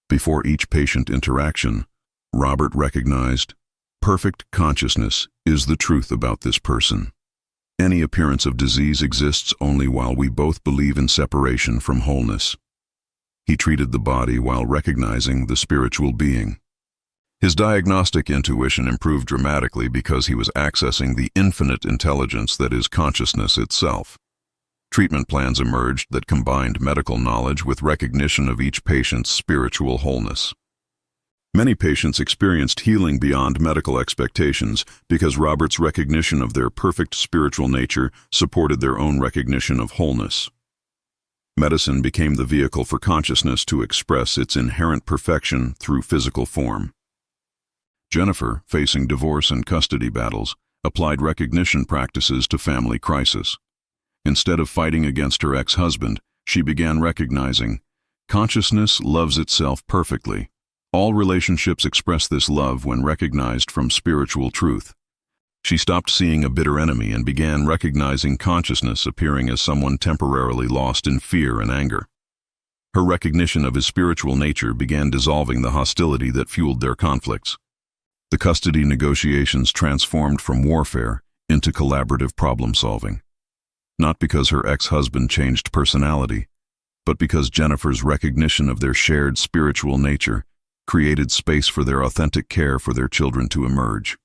B: Before each patient interaction, Robert recognized, "Perfect consciousness is the truth about this person. Any appearance of disease exists only while we both believe in separation from wholeness." He treated the body while recognizing the spiritual being. His diagnostic intuition improved dramatically because he was accessing the infinite intelligence that is consciousness itself. Treatment plans emerged that combined medical knowledge with recognition of each patient's spiritual wholeness. Many patients experienced healing beyond medical expectations because Robert's recognition of their perfect spiritual nature supported their own recognition of wholeness. Medicine became the vehicle for consciousness to express its inherent perfection through physical form. Jennifer, facing divorce and custody battles, applied recognition practices to family crisis. Instead of fighting against her ex-husband, she began recognizing, "Consciousness loves itself perfectly. All relationships express this love when recognized from spiritual truth." She stopped seeing a bitter enemy and began recognizing consciousness appearing as someone temporarily lost in fear and anger. Her recognition of his spiritual nature began dissolving the hostility that fueled their conflicts. The custody negotiations transformed from warfare into collaborative problem-solving. Not because her ex-husband changed personality, but because Jennifer's recognition of their shared spiritual nature created space for their authentic care for their children to emerge.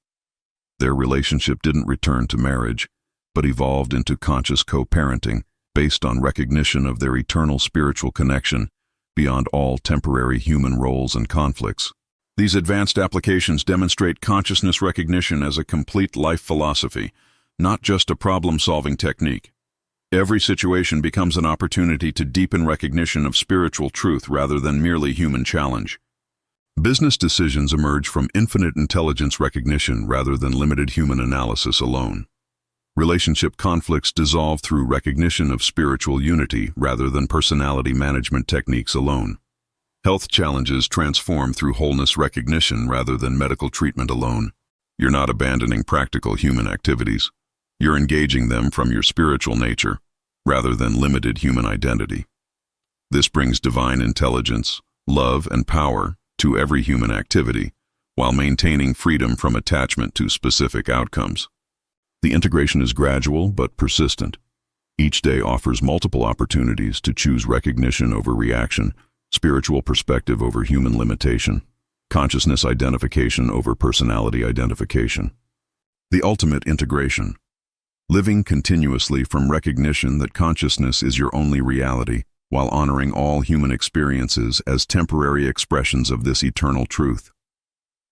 B: Their relationship didn't return to marriage, but evolved into conscious co-parenting based on recognition of their eternal spiritual connection beyond all temporary human roles and conflicts. These advanced applications demonstrate consciousness recognition as a complete life philosophy, not just a problem-solving technique. Every situation becomes an opportunity to deepen recognition of spiritual truth rather than merely human challenge. Business decisions emerge from infinite intelligence recognition rather than limited human analysis alone. Relationship conflicts dissolve through recognition of spiritual unity rather than personality management techniques alone. Health challenges transform through wholeness recognition rather than medical treatment alone. You're not abandoning practical human activities. You're engaging them from your spiritual nature rather than limited human identity. This brings divine intelligence, love, and power to every human activity, while maintaining freedom from attachment to specific outcomes. The integration is gradual but persistent. Each day offers multiple opportunities to choose recognition over reaction, spiritual perspective over human limitation, consciousness identification over personality identification. The ultimate integration. living continuously from recognition that consciousness is your only reality, while honoring all human experiences as temporary expressions of this eternal truth.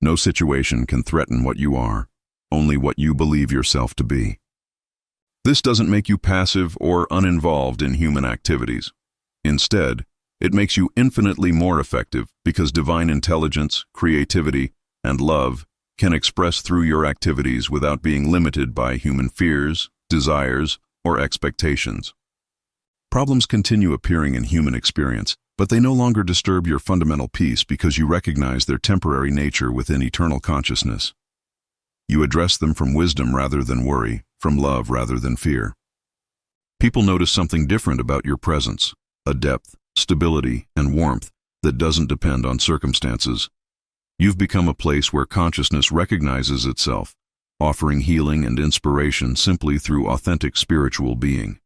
B: No situation can threaten what you are, only what you believe yourself to be. This doesn't make you passive or uninvolved in human activities. Instead, it makes you infinitely more effective because divine intelligence, creativity, and love can express through your activities without being limited by human fears, desires, or expectations. Problems continue appearing in human experience, but they no longer disturb your fundamental peace because you recognize their temporary nature within eternal consciousness. You address them from wisdom rather than worry, from love rather than fear. People notice something different about your presence, a depth, stability, and warmth that doesn't depend on circumstances. You've become a place where consciousness recognizes itself, offering healing and inspiration simply through authentic spiritual being.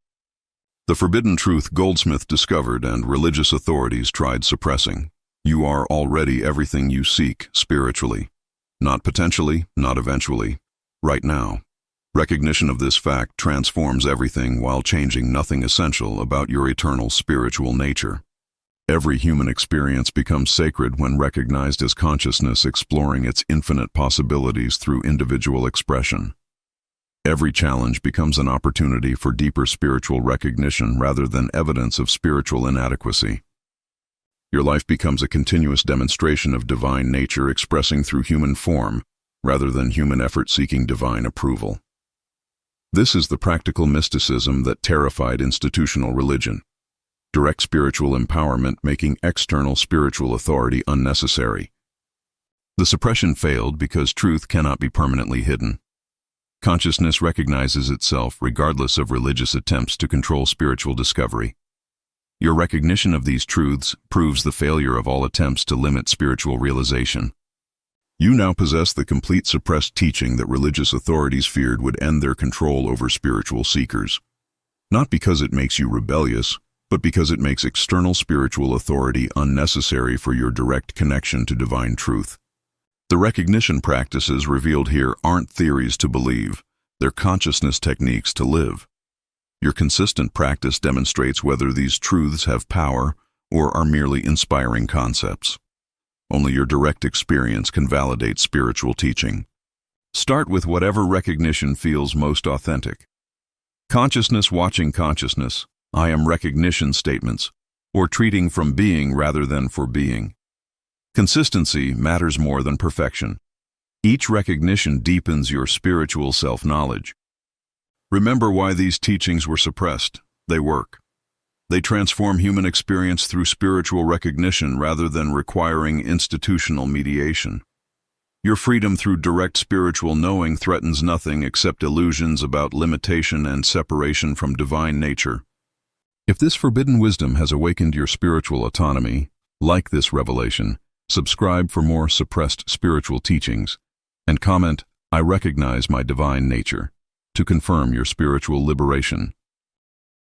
B: The forbidden truth Goldsmith discovered and religious authorities tried suppressing. You are already everything you seek spiritually. Not potentially, not eventually. Right now. Recognition of this fact transforms everything while changing nothing essential about your eternal spiritual nature. Every human experience becomes sacred when recognized as consciousness exploring its infinite possibilities through individual expression. Every challenge becomes an opportunity for deeper spiritual recognition rather than evidence of spiritual inadequacy. Your life becomes a continuous demonstration of divine nature expressing through human form, rather than human effort seeking divine approval. This is the practical mysticism that terrified institutional religion. Direct spiritual empowerment making external spiritual authority unnecessary. The suppression failed because truth cannot be permanently hidden. Consciousness recognizes itself regardless of religious attempts to control spiritual discovery. Your recognition of these truths proves the failure of all attempts to limit spiritual realization. You now possess the complete suppressed teaching that religious authorities feared would end their control over spiritual seekers. Not because it makes you rebellious, but because it makes external spiritual authority unnecessary for your direct connection to divine truth. The recognition practices revealed here aren't theories to believe, they're consciousness techniques to live. Your consistent practice demonstrates whether these truths have power or are merely inspiring concepts. Only your direct experience can validate spiritual teaching. Start with whatever recognition feels most authentic. Consciousness watching consciousness, I am recognition statements, or treating from being rather than for being. Consistency matters more than perfection. Each recognition deepens your spiritual self-knowledge. Remember why these teachings were suppressed. They work. They transform human experience through spiritual recognition rather than requiring institutional mediation. Your freedom through direct spiritual knowing threatens nothing except illusions about limitation and separation from divine nature. If this forbidden wisdom has awakened your spiritual autonomy, like this revelation, subscribe for more suppressed spiritual teachings, and comment, I recognize my divine nature, to confirm your spiritual liberation.